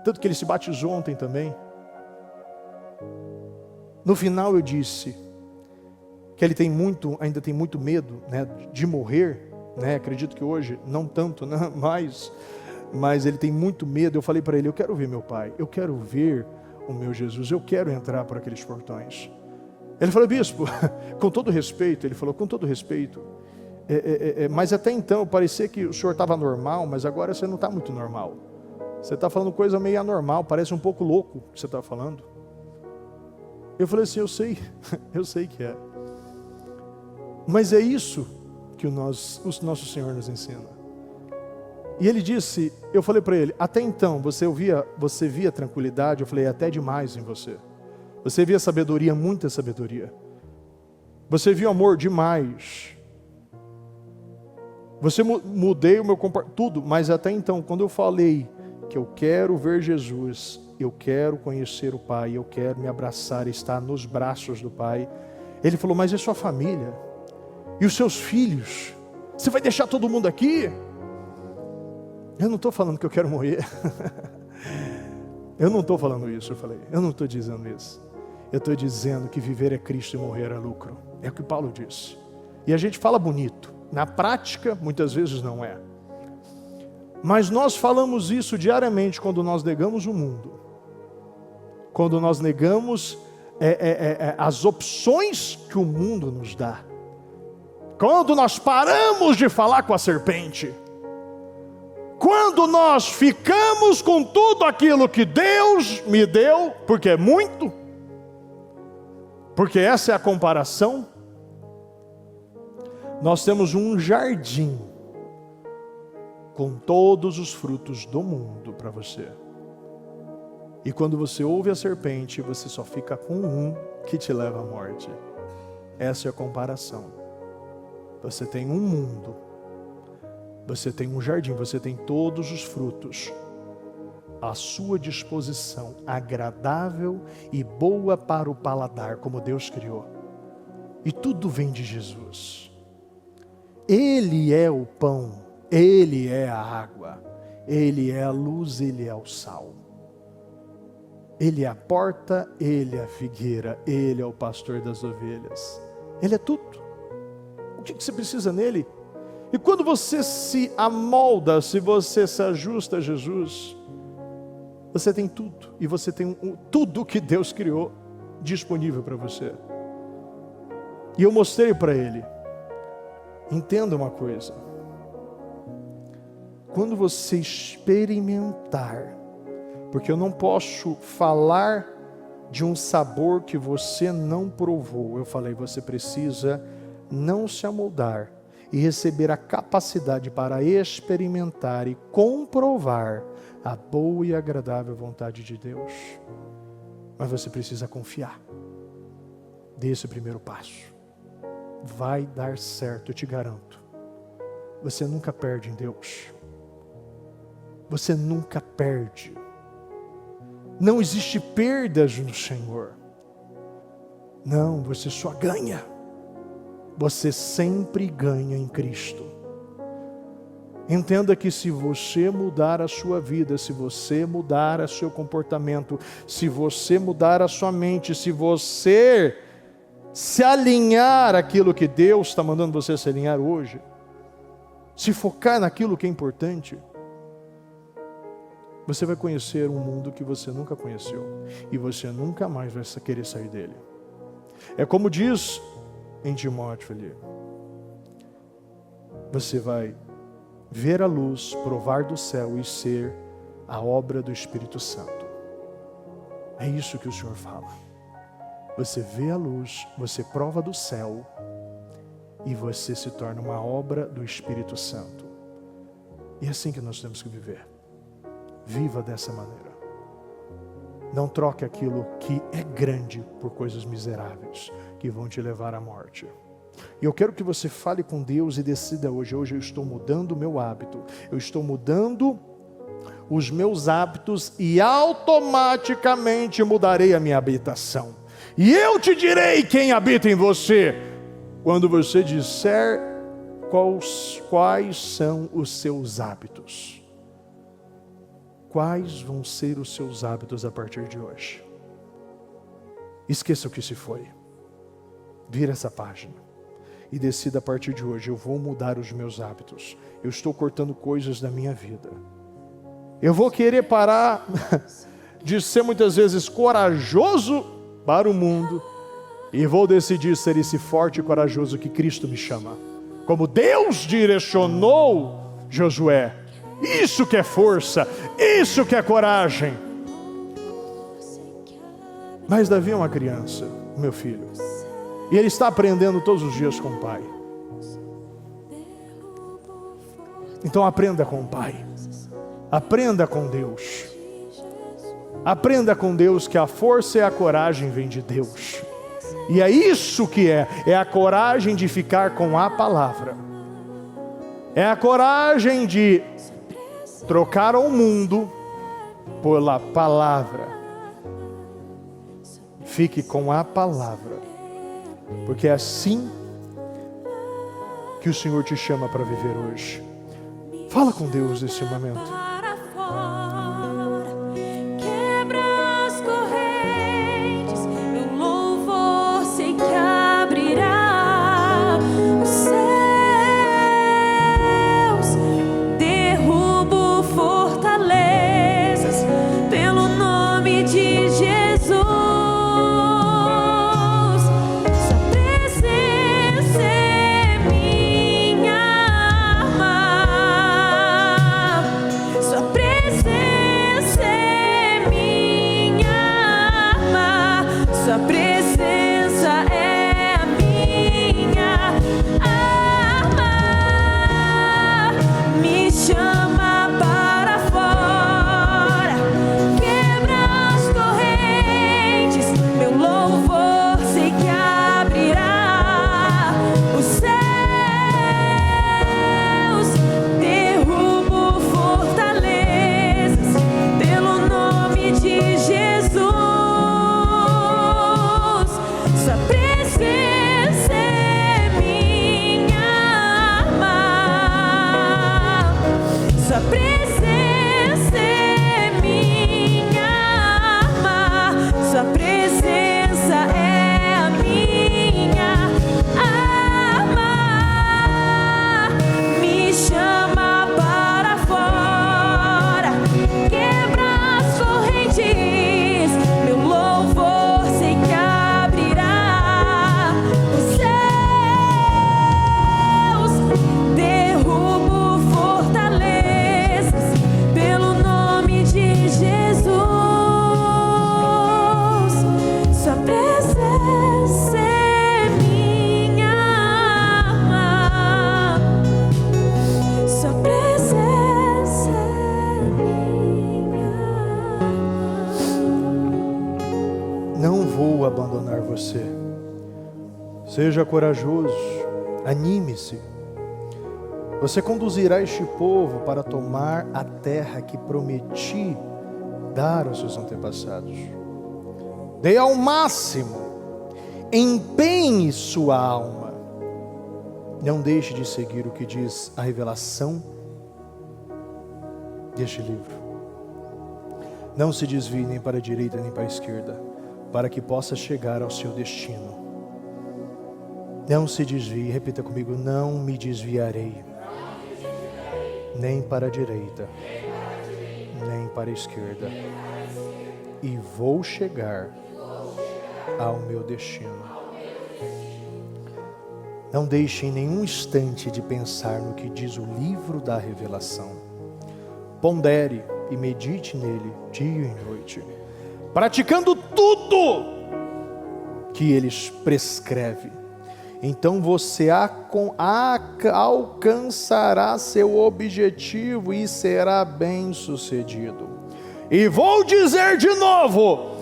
tanto que ele se batizou ontem também. No final eu disse que ele ainda tem muito medo, né, de morrer, né? Acredito que hoje não tanto, né, mas ele tem muito medo. Eu falei para ele: eu quero ver meu pai, eu quero ver o meu Jesus, eu quero entrar por aqueles portões. Ele falou: bispo, com todo respeito, ele falou, com todo respeito, mas até então parecia que o senhor estava normal, mas agora você não está muito normal. Você está falando coisa meio anormal, parece um pouco louco o que você está falando. Eu falei assim: eu sei, eu sei que é. Mas é isso que o nosso Senhor nos ensina. E ele disse, eu falei para ele: até então você via tranquilidade? Eu falei: até demais em você. Você via sabedoria, muita sabedoria. Você viu amor demais. Você mudei o meu comportamento, tudo. Mas até então, quando eu falei que eu quero ver Jesus, eu quero conhecer o Pai, eu quero me abraçar e estar nos braços do Pai, ele falou: mas e sua família? E os seus filhos? Você vai deixar todo mundo aqui? Eu não estou falando que eu quero morrer. Eu não estou falando isso, eu falei. Eu não estou dizendo isso. Eu estou dizendo que viver é Cristo e morrer é lucro. É o que Paulo diz. E a gente fala bonito. Na prática, muitas vezes não é. Mas nós falamos isso diariamente quando nós negamos o mundo. Quando nós negamos as opções que o mundo nos dá. Quando nós paramos de falar com a serpente. Quando nós ficamos com tudo aquilo que Deus me deu, porque é muito, porque essa é a comparação, nós temos um jardim com todos os frutos do mundo para você. E quando você ouve a serpente, você só fica com um que te leva à morte. Essa é a comparação. Você tem um mundo. Você tem um jardim, você tem todos os frutos à sua disposição, agradável e boa para o paladar, como Deus criou. E tudo vem de Jesus. Ele é o pão, Ele é a água, Ele é a luz, Ele é o sal. Ele é a porta, Ele é a figueira, Ele é o pastor das ovelhas. Ele é tudo. O que você precisa nele? E quando você se amolda, se você se ajusta a Jesus, você tem tudo. E você tem tudo que Deus criou disponível para você. E eu mostrei para ele. Entenda uma coisa. Quando você experimentar, porque eu não posso falar de um sabor que você não provou. Eu falei, você precisa não se amoldar e receber a capacidade para experimentar e comprovar a boa e agradável vontade de Deus. Mas você precisa confiar. Dê esse primeiro passo. Vai dar certo, eu te garanto. Você nunca perde em Deus. Você nunca perde. Não existe perdas no Senhor. Não, você só ganha. Você sempre ganha em Cristo. Entenda que se você mudar a sua vida, se você mudar o seu comportamento, se você mudar a sua mente, se você se alinhar àquilo que Deus está mandando você se alinhar hoje, se focar naquilo que é importante, você vai conhecer um mundo que você nunca conheceu. E você nunca mais vai querer sair dele. É como diz em Timóteo ali. Você vai ver a luz, provar do céu e ser a obra do Espírito Santo. É isso que o Senhor fala. Você vê a luz, você prova do céu e você se torna uma obra do Espírito Santo. E é assim que nós temos que viver. Viva dessa maneira. Não troque aquilo que é grande por coisas miseráveis que vão te levar à morte. E eu quero que você fale com Deus e decida hoje. Hoje eu estou mudando o meu hábito. Eu estou mudando os meus hábitos e automaticamente mudarei a minha habitação. E eu te direi quem habita em você, quando você disser quais são os seus hábitos. Quais vão ser os seus hábitos a partir de hoje? Esqueça o que se foi. Vira essa página e decida a partir de hoje: eu vou mudar os meus hábitos. Eu estou cortando coisas da minha vida. Eu vou querer parar de ser muitas vezes corajoso para o mundo e vou decidir ser esse forte e corajoso que Cristo me chama. Como Deus direcionou Josué. Isso que é força, isso que é coragem. Mas Davi é uma criança, meu filho, e ele está aprendendo todos os dias com o pai. Então aprenda com o pai. Aprenda com Deus. Aprenda com Deus que a força e a coragem vêm de Deus. E é isso que é a coragem de ficar com a palavra. É a coragem de trocar o mundo pela palavra. Fique com a palavra, porque é assim que o Senhor te chama para viver hoje. Fala com Deus nesse momento. Abandonar você. Seja corajoso, anime-se. Você conduzirá este povo para tomar a terra que prometi dar aos seus antepassados. Dê ao máximo, empenhe sua alma. Não deixe de seguir o que diz a revelação deste livro. Não se desvie nem para a direita nem para a esquerda, para que possa chegar ao seu destino. Não se desvie, repita comigo: não me desviarei, nem para a direita, nem para a esquerda, e vou chegar ao meu destino. Não deixe em nenhum instante de pensar no que diz o livro da revelação. Pondere, e medite nele dia e noite, praticando tudo que ele prescreve. Então você alcançará seu objetivo e será bem-sucedido. E vou dizer de novo: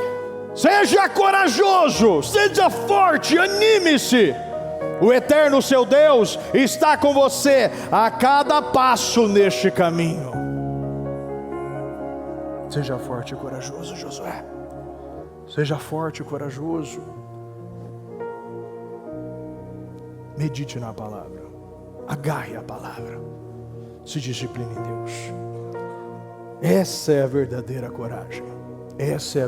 seja corajoso, seja forte, anime-se. O eterno seu Deus está com você a cada passo neste caminho. Seja forte e corajoso, Josué. Seja forte e corajoso. Medite na palavra. Agarre a palavra. Se discipline em Deus. Essa é a verdadeira coragem. Esse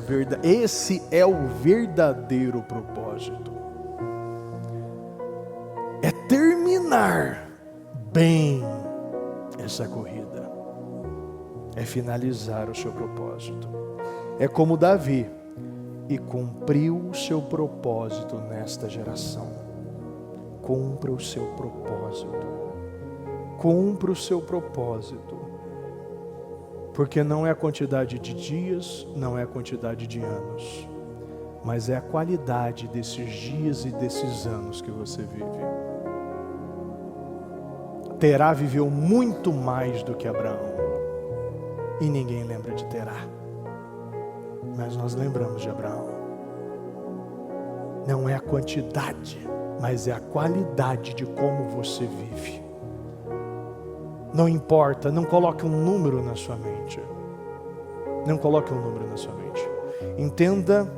é o verdadeiro propósito. É terminar bem essa corrida. É finalizar o seu propósito. É como Davi, e cumpriu o seu propósito nesta geração. Cumpra o seu propósito. Cumpra o seu propósito. Porque não é a quantidade de dias, não é a quantidade de anos, mas é a qualidade desses dias e desses anos que você vive. Terá viveu muito mais do que Abraão, e ninguém lembra de Terá, mas nós lembramos de Abraão. Não é a quantidade, mas é a qualidade de como você vive. Não importa, não coloque um número na sua mente. Não coloque um número na sua mente. Entenda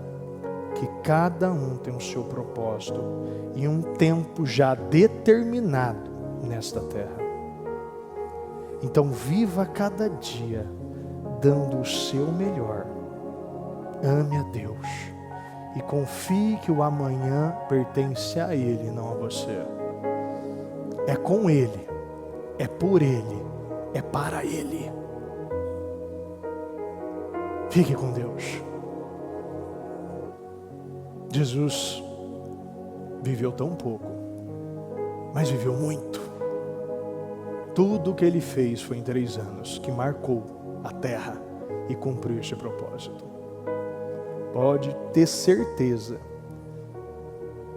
que cada um tem o seu propósito e um tempo já determinado nesta terra. Então viva cada dia dando o seu melhor. Ame a Deus e confie que o amanhã pertence a Ele, não a você. É com Ele, é por Ele, é para Ele. Fique com Deus. Jesus viveu tão pouco, mas viveu muito. Tudo o que Ele fez foi em 3 anos, que marcou a terra e cumpriu este propósito. Pode ter certeza,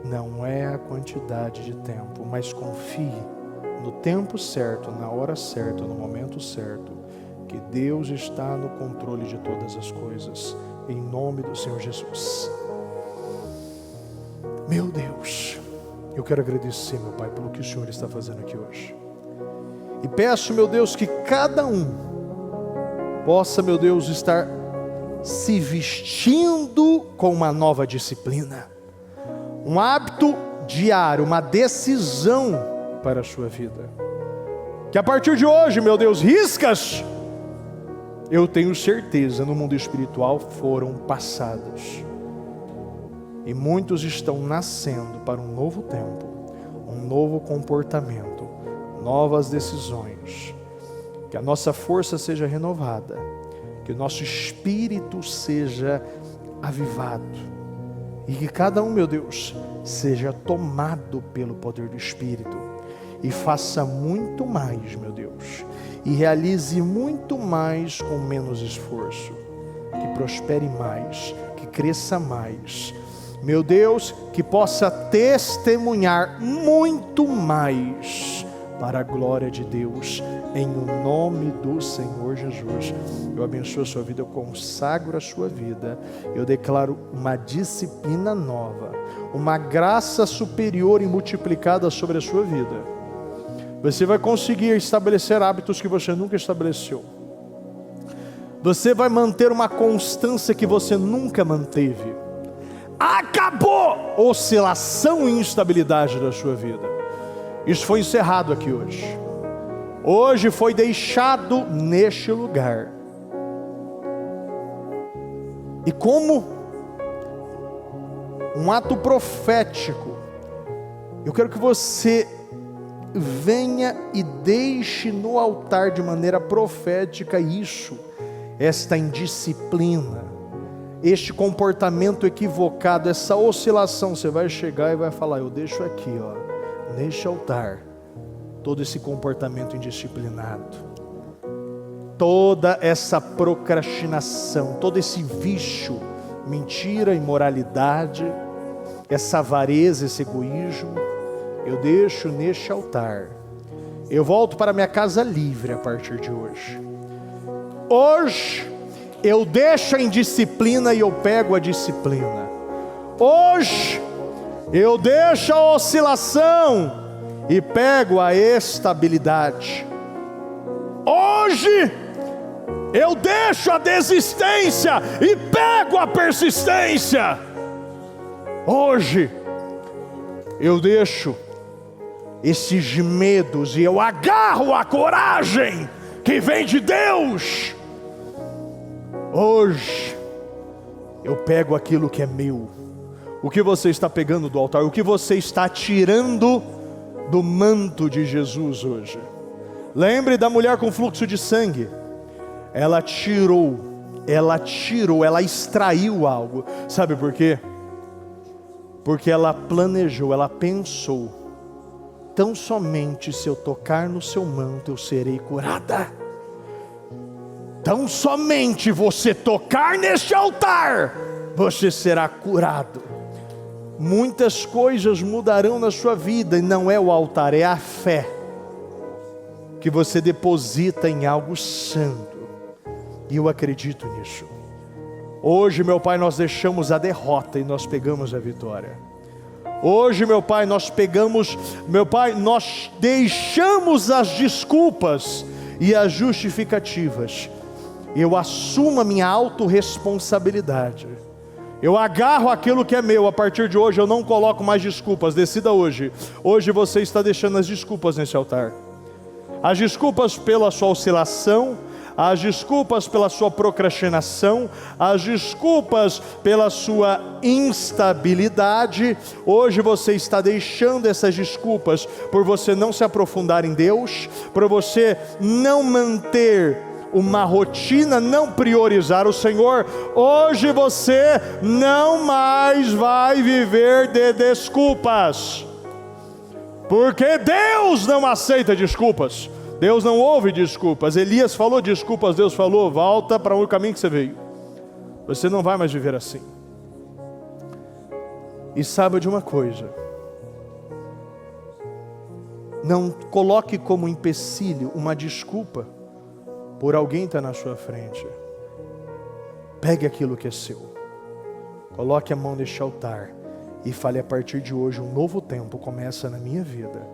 não é a quantidade de tempo, mas confie no tempo certo, na hora certa, no momento certo, que Deus está no controle de todas as coisas, em nome do Senhor Jesus. Meu Deus, eu quero agradecer, meu Pai, pelo que o Senhor está fazendo aqui hoje. E peço, meu Deus, que cada um possa, meu Deus, estar se vestindo com uma nova disciplina, um hábito diário, uma decisão para a sua vida. Que a partir de hoje, meu Deus, riscas, eu tenho certeza, no mundo espiritual foram passadas. E muitos estão nascendo para um novo tempo, um novo comportamento, novas decisões. Que a nossa força seja renovada, que o nosso espírito seja avivado, e que cada um, meu Deus, seja tomado pelo poder do Espírito, e faça muito mais, meu Deus, e realize muito mais com menos esforço, que prospere mais, que cresça mais, meu Deus, que possa testemunhar muito mais, para a glória de Deus, em o nome do Senhor Jesus. Eu abençoo a sua vida, eu consagro a sua vida, eu declaro uma disciplina nova, uma graça superior e multiplicada sobre a sua vida. Você vai conseguir estabelecer hábitos que você nunca estabeleceu. Você vai manter uma constância que você nunca manteve. Acabou oscilação e instabilidade da sua vida. Isso foi encerrado aqui hoje. Hoje foi deixado neste lugar. E como um ato profético, eu quero que você venha e deixe no altar de maneira profética isso, esta indisciplina, este comportamento equivocado, essa oscilação. Você vai chegar e vai falar: eu deixo aqui, ó, neste altar, todo esse comportamento indisciplinado. toda essa procrastinação, todo esse vício, mentira, imoralidade, essa avareza, esse egoísmo, eu deixo neste altar. Eu volto para minha casa livre a partir de hoje. Hoje eu deixo a indisciplina e eu pego a disciplina. Hoje eu deixo a oscilação e pego a estabilidade. Hoje eu deixo a desistência e pego a persistência. Hoje eu deixo esses medos e eu agarro a coragem que vem de Deus. Hoje eu pego aquilo que é meu. O que você está pegando do altar? O que você está tirando do manto de Jesus hoje? Lembre da mulher com fluxo de sangue. Ela extraiu algo. Sabe por quê? Porque ela planejou, ela pensou: tão somente se eu tocar no seu manto eu serei curada. Tão somente você tocar neste altar, você será curado. Muitas coisas mudarão na sua vida, e não é o altar, é a fé que você deposita em algo santo. E eu acredito nisso. Hoje, meu Pai, nós deixamos a derrota e nós pegamos a vitória. Hoje, meu Pai, nós deixamos as desculpas e as justificativas. Eu assumo a minha autorresponsabilidade. Eu agarro aquilo que é meu. A partir de hoje eu não coloco mais desculpas. Decida hoje. Hoje você está deixando as desculpas nesse altar. As desculpas pela sua oscilação, as desculpas pela sua procrastinação, as desculpas pela sua instabilidade. Hoje você está deixando essas desculpas por você não se aprofundar em Deus, por você não manter uma rotina, não priorizar o Senhor. Hoje você não mais vai viver de desculpas, porque Deus não aceita desculpas. Deus não ouve desculpas. Elias falou desculpas, Deus falou: volta para o caminho que você veio. Você não vai mais viver assim. E saiba de uma coisa: não coloque como empecilho uma desculpa por alguém estar na sua frente. Pegue aquilo que é seu, coloque a mão neste altar e fale: a partir de hoje um novo tempo começa na minha vida,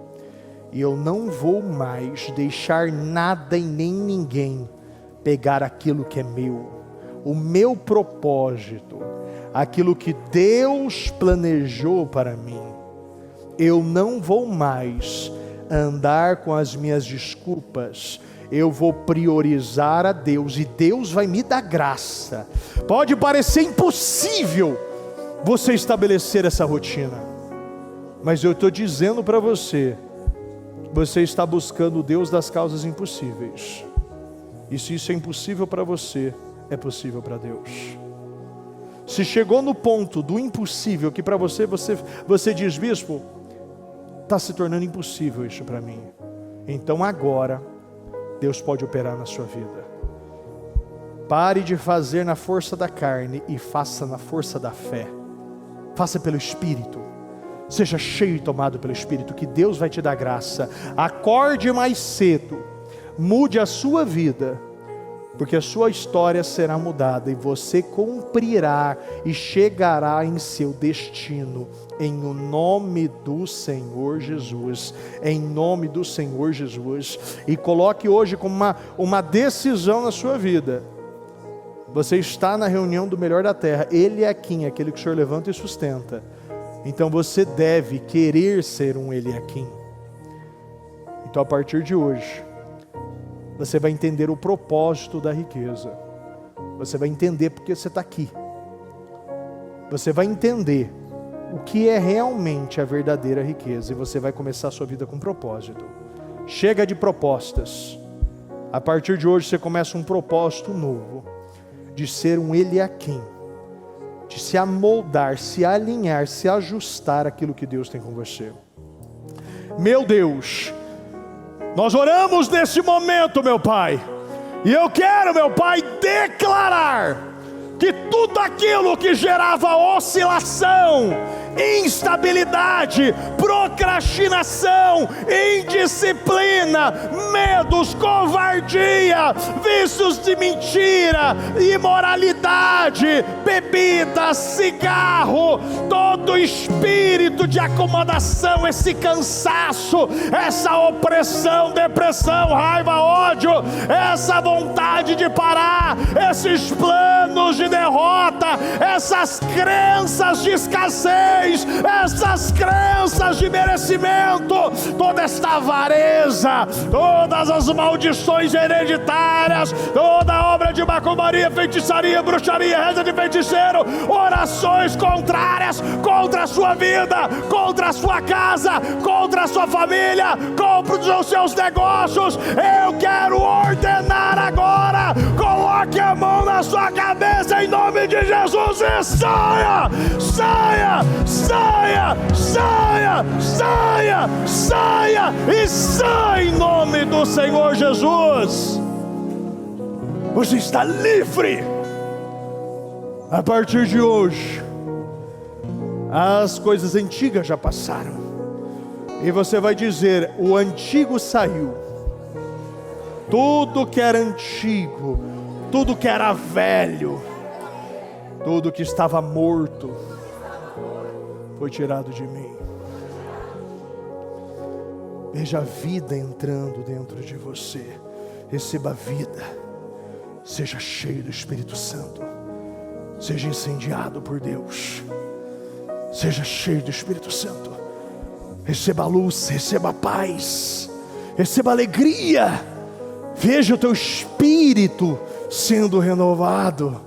e eu não vou mais deixar nada e nem ninguém pegar aquilo que é meu, o meu propósito, aquilo que Deus planejou para mim. Eu não vou mais andar com as minhas desculpas. Eu vou priorizar a Deus, e Deus vai me dar graça. Pode parecer impossível você estabelecer essa rotina, mas eu estou dizendo para você: você está buscando o Deus das causas impossíveis. E se isso é impossível para você, é possível para Deus. Se chegou no ponto do impossível, que para você diz: bispo, está se tornando impossível isso para mim, então agora Deus pode operar na sua vida. Pare de fazer na força da carne e faça na força da fé. Faça pelo Espírito. Seja cheio e tomado pelo Espírito, que Deus vai te dar graça. Acorde mais cedo. Mude a sua vida, porque a sua história será mudada e você cumprirá e chegará em seu destino, em o nome do Senhor Jesus. Em nome do Senhor Jesus. E coloque hoje como uma decisão na sua vida: você está na reunião do melhor da terra. Ele é quem? Aquele que o Senhor levanta e sustenta. Então você deve querer ser um Eliaquim. Então a partir de hoje você vai entender o propósito da riqueza. Você vai entender porque você está aqui. Você vai entender o que é realmente a verdadeira riqueza, e você vai começar a sua vida com propósito. Chega de propostas. A partir de hoje você começa um propósito novo, de ser um Eliaquim, de se amoldar, se alinhar, se ajustar àquilo que Deus tem com você. Meu Deus, nós oramos nesse momento, meu Pai, E eu quero, meu Pai, declarar que tudo aquilo que gerava oscilação, instabilidade, procrastinação, indisciplina, medos, covardia, vícios de mentira, imoralidade, bebida, cigarro, todo espírito de acomodação, esse cansaço, essa opressão, depressão, raiva, ódio, essa vontade de parar, esses planos de derrota, essas crenças de escassez, essas crenças de merecimento, toda esta avareza, todas as maldições hereditárias, toda obra de macumbaria, feitiçaria, bruxaria, reza de feiticeiro, orações contrárias contra a sua vida, contra a sua casa, contra a sua família, contra os seus negócios. Eu quero ordenar agora, coloque a mão na sua cabeça em nome de Jesus e saia, saia, saia, saia, saia, saia e saia em nome do Senhor Jesus. Você está livre. A partir de hoje, as coisas antigas já passaram, e você vai dizer: o antigo saiu. Tudo que era antigo, tudo que era velho, tudo que estava morto, foi tirado de mim. Veja a vida entrando dentro de você. Receba a vida. Seja cheio do Espírito Santo. Seja incendiado por Deus. Seja cheio do Espírito Santo. Receba a luz, receba a paz, receba a alegria. Veja o teu espírito sendo renovado.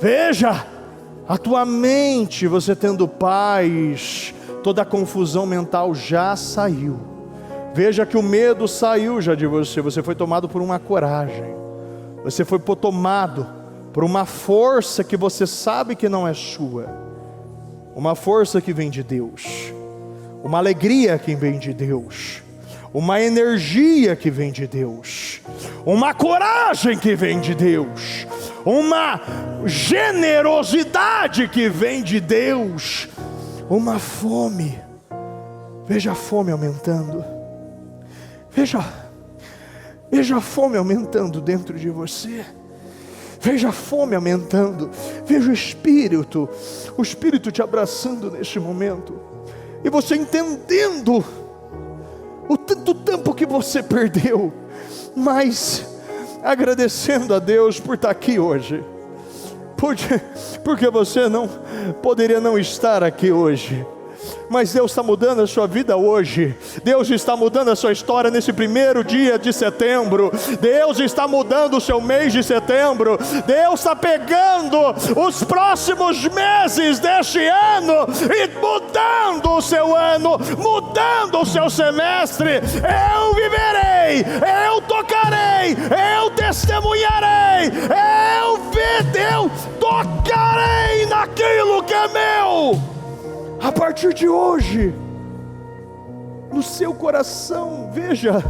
Veja a tua mente, você tendo paz. Toda a confusão mental já saiu. Veja que o medo saiu já de você. Você foi tomado por uma coragem. Você foi tomado por uma força que você sabe que não é sua. Uma força que vem de Deus. Uma alegria que vem de Deus. Uma energia que vem de Deus. Uma coragem que vem de Deus. Uma generosidade que vem de Deus. Uma fome. Veja a fome aumentando. Veja a fome aumentando dentro de você. Veja a fome aumentando. Veja o Espírito te abraçando neste momento. E você entendendo o tanto tempo que você perdeu, mas agradecendo a Deus por estar aqui hoje. Porque você não poderia não estar aqui hoje. Mas Deus está mudando a sua vida hoje. Deus está mudando a sua história nesse primeiro dia de setembro. Deus está mudando o seu mês de setembro. Deus está pegando os próximos meses deste ano e mudando o seu ano, mudando o seu semestre. Eu viverei, eu tocarei, eu testemunharei, eu tocarei naquilo que é meu. A partir de hoje, no seu coração, veja,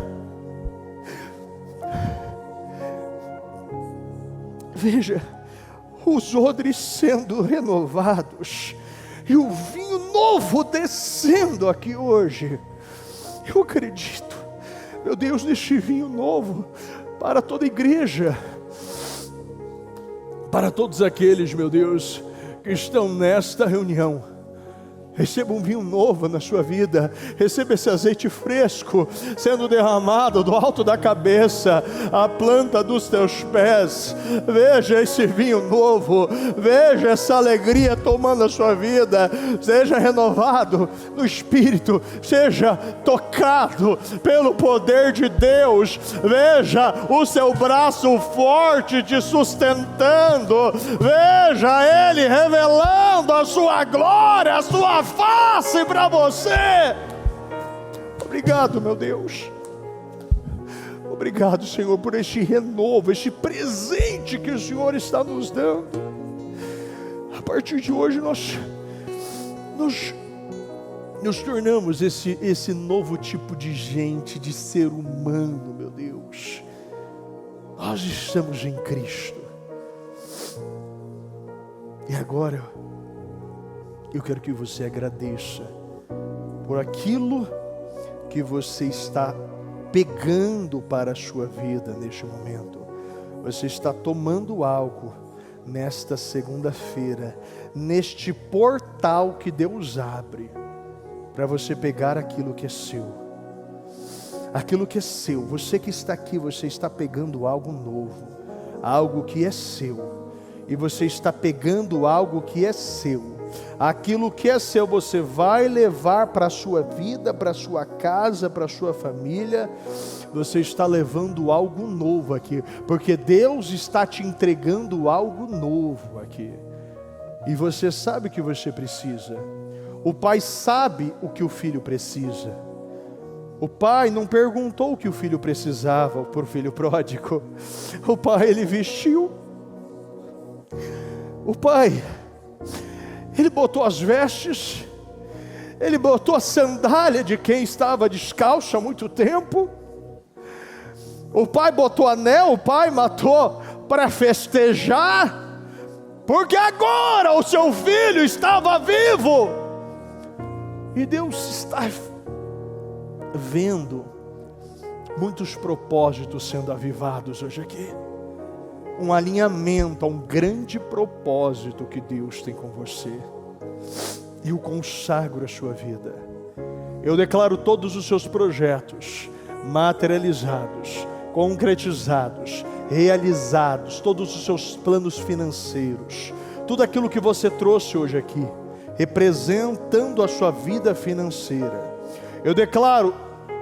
os odres sendo renovados, e o vinho novo descendo aqui hoje. Eu acredito, meu Deus, neste vinho novo, para toda a igreja, para todos aqueles, meu Deus, que estão nesta reunião. Receba um vinho novo na sua vida. Receba esse azeite fresco sendo derramado do alto da cabeça à planta dos teus pés. Veja esse vinho novo. Veja essa alegria tomando a sua vida. Seja renovado no Espírito. Seja tocado pelo poder de Deus. Veja o seu braço forte te sustentando. Veja Ele revelando a sua glória, a sua face para você. Obrigado, meu Deus. Obrigado, Senhor, por este renovo, este presente que o Senhor está nos dando. A partir de hoje nós tornamos esse novo tipo de gente, de ser humano, meu Deus. Nós estamos em Cristo. E agora, eu quero que você agradeça por aquilo que você está pegando para a sua vida neste momento. Você está tomando algo nesta segunda-feira, neste portal que Deus abre, para você pegar aquilo que é seu. Aquilo que é seu, você que está aqui, você está pegando algo novo, algo que é seu, e você está pegando algo que é seu. Aquilo que é seu, você vai levar para a sua vida, para a sua casa, para a sua família. Você está levando algo novo aqui, porque Deus está te entregando algo novo aqui, e você sabe o que você precisa. O pai sabe o que o filho precisa. O pai não perguntou o que o filho precisava por filho pródigo. O pai, ele vestiu. O pai, ele botou as vestes, ele botou a sandália de quem estava descalço há muito tempo. O pai botou anel, o pai matou para festejar, porque agora o seu filho estava vivo. E Deus está vendo muitos propósitos sendo avivados hoje aqui. Um alinhamento a um grande propósito que Deus tem com você. Eu consagro a sua vida. Eu declaro todos os seus projetos materializados, concretizados, realizados, todos os seus planos financeiros, tudo aquilo que você trouxe hoje aqui, representando a sua vida financeira. Eu declaro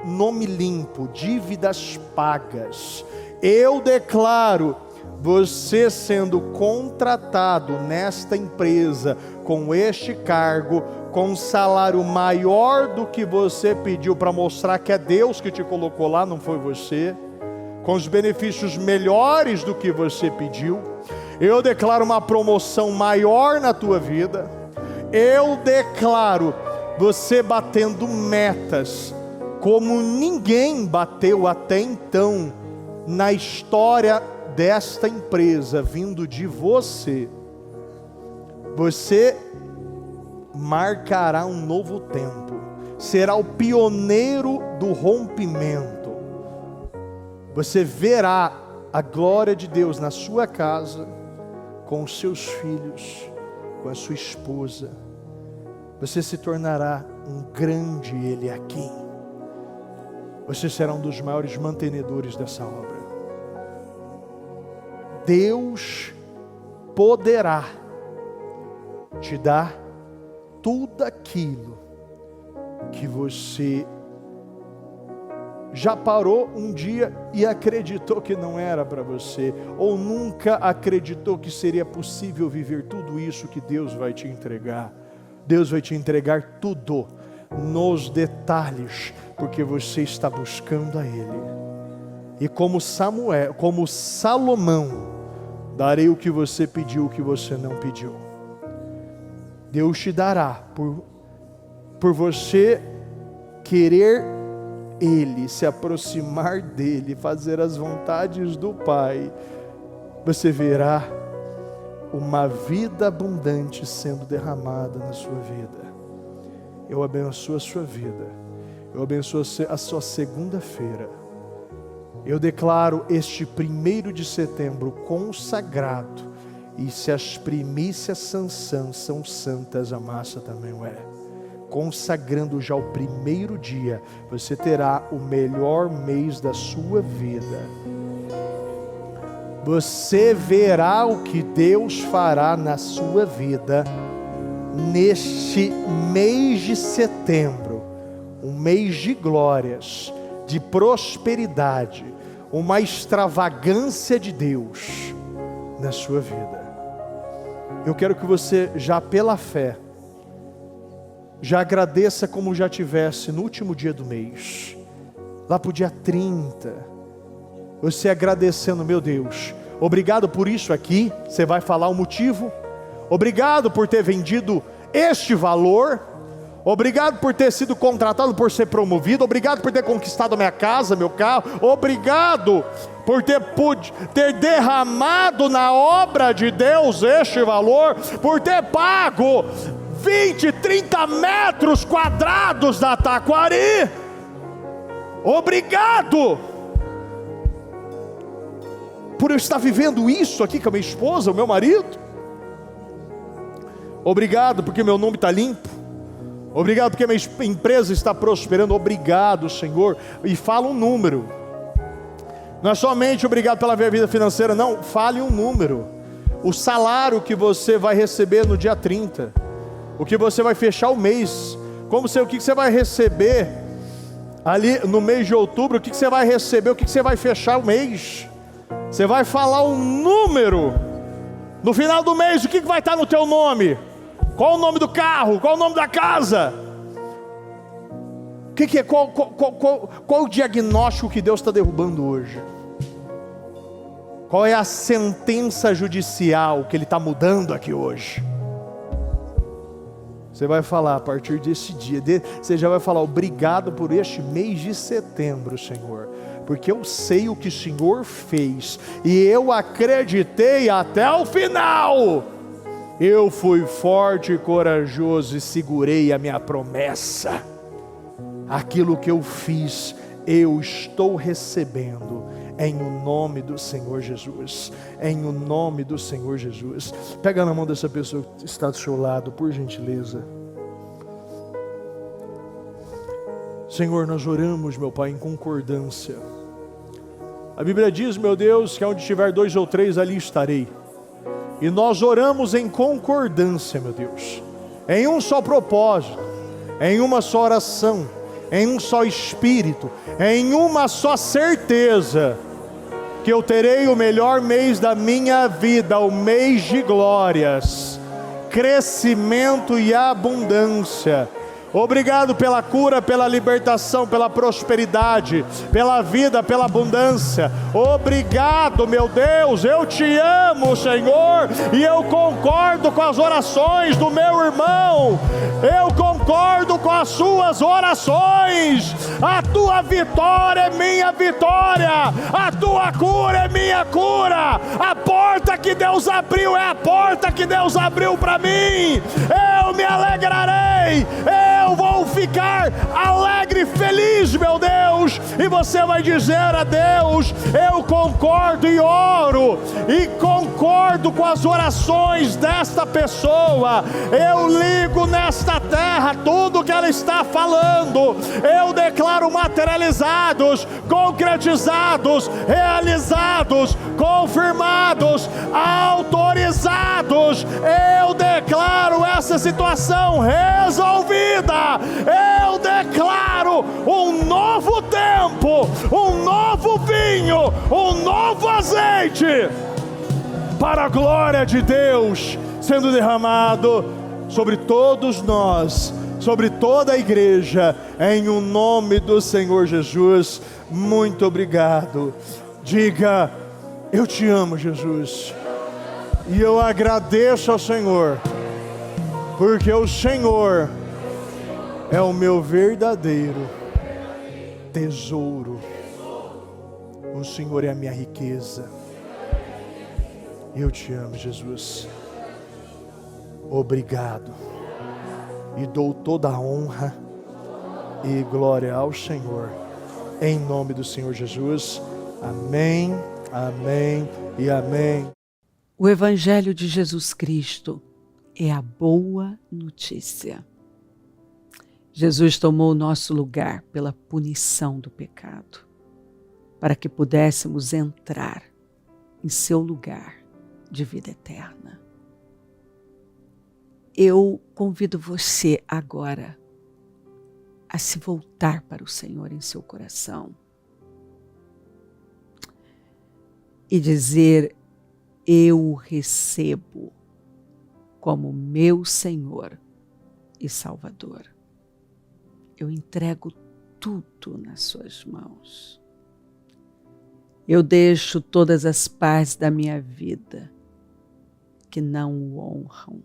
nome limpo, dívidas pagas. Eu declaro você sendo contratado nesta empresa, com este cargo, com um salário maior do que você pediu, para mostrar que é Deus que te colocou lá, não foi você, com os benefícios melhores do que você pediu. Eu declaro uma promoção maior na tua vida. Eu declaro você batendo metas como ninguém bateu até então na história desta empresa, vindo de você. Você marcará um novo tempo, será o pioneiro do rompimento. Você verá a glória de Deus na sua casa, com os seus filhos, com a sua esposa. Você se tornará um grande Eliaquim. Você será um dos maiores mantenedores dessa obra. Deus poderá te dar tudo aquilo que você já parou um dia e acreditou que não era para você, ou nunca acreditou que seria possível viver tudo isso que Deus vai te entregar. Deus vai te entregar tudo, nos detalhes, porque você está buscando a Ele. E como Salomão, darei o que você pediu, o que você não pediu. Deus te dará por você querer Ele, se aproximar dEle, fazer as vontades do Pai. Você verá uma vida abundante sendo derramada na sua vida. Eu abençoo a sua vida. Eu abençoo a sua segunda-feira. Eu declaro este 1º de setembro consagrado. E se as primícias são santas, a massa também o é. Consagrando já o 1º dia, você terá o melhor mês da sua vida. Você verá o que Deus fará na sua vida neste mês de setembro, um mês de glórias, de prosperidade, uma extravagância de Deus na sua vida. Eu quero que você, já pela fé, já agradeça como já tivesse no último dia do mês, lá para o dia 30, você agradecendo: meu Deus, obrigado por isso aqui. Você vai falar o motivo. Obrigado por ter vendido este valor. Obrigado por ter sido contratado, por ser promovido. Obrigado por ter conquistado a minha casa, meu carro. Obrigado por ter derramado na obra de Deus este valor, por ter pago 20, 30 metros quadrados da Taquari. Obrigado por eu estar vivendo isso aqui com a minha esposa, o meu marido. Obrigado porque meu nome está limpo. Obrigado porque minha empresa está prosperando. Obrigado, Senhor. E fala um número. Não é somente obrigado pela minha vida financeira, não. Fale um número. O salário que você vai receber no dia 30. O que você vai fechar o mês. O que você vai receber ali no mês de outubro. O que você vai receber. O que você vai fechar o mês. Você vai falar um número. No final do mês, o que vai estar no teu nome? Qual o nome do carro? Qual o nome da casa? Qual o diagnóstico que Deus está derrubando hoje? Qual é a sentença judicial que Ele está mudando aqui hoje? Você vai falar a partir desse dia, você já vai falar: obrigado por este mês de setembro, Senhor, porque eu sei o que o Senhor fez, e eu acreditei até o final. Eu fui forte e corajoso e segurei a minha promessa. Aquilo que eu fiz, eu estou recebendo, em o nome do Senhor Jesus. Em o nome do Senhor Jesus. Pega na mão dessa pessoa que está do seu lado, por gentileza. Senhor, nós oramos, meu Pai, em concordância. A Bíblia diz, meu Deus, que onde tiver 2 ou 3, ali estarei. E nós oramos em concordância, meu Deus, em um só propósito, em uma só oração, em um só espírito, em uma só certeza, que eu terei o melhor mês da minha vida, o mês de glórias, crescimento e abundância. Obrigado pela cura, pela libertação, pela prosperidade, pela vida, pela abundância. Obrigado, meu Deus, eu te amo, Senhor, e eu concordo com as orações do meu irmão. Eu concordo com as suas orações. A tua vitória é minha vitória, a tua cura é minha cura. A porta que Deus abriu é a porta que Deus abriu para mim. Eu me alegrarei, eu vou ficar alegre e feliz, meu Deus. E você vai dizer a Deus: eu concordo e oro, e concordo com as orações desta pessoa. Eu ligo nesta terra tudo que ela está falando. Eu declaro materializados, concretizados, realizados, confirmados, autorizados. Eu declaro essa situação resolvida. Eu declaro um novo tempo, um novo vinho, um novo azeite, para a glória de Deus, sendo derramado sobre todos nós, sobre toda a igreja, em o nome do Senhor Jesus. Muito obrigado. Diga: eu te amo, Jesus, e eu agradeço ao Senhor, porque o Senhor é o meu verdadeiro tesouro. O Senhor é a minha riqueza. Eu te amo, Jesus. Obrigado. E dou toda a honra e glória ao Senhor, em nome do Senhor Jesus. Amém, amém e amém. O Evangelho de Jesus Cristo é a boa notícia. Jesus tomou o nosso lugar pela punição do pecado, para que pudéssemos entrar em seu lugar de vida eterna. Eu convido você agora a se voltar para o Senhor em seu coração e dizer: eu o recebo como meu Senhor e Salvador. Eu entrego tudo nas suas mãos. Eu deixo todas as partes da minha vida que não o honram.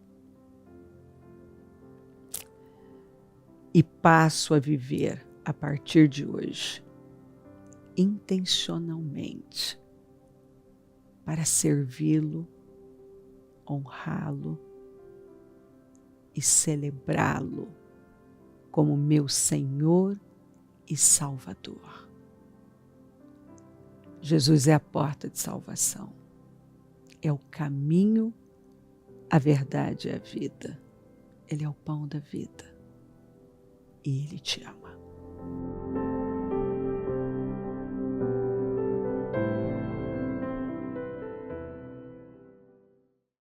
e passo a viver a partir de hoje, intencionalmente, para servi-lo, honrá-lo e celebrá-lo como meu Senhor e Salvador. Jesus é a porta de salvação, é o caminho, a verdade e a vida. Ele é o pão da vida e Ele te ama.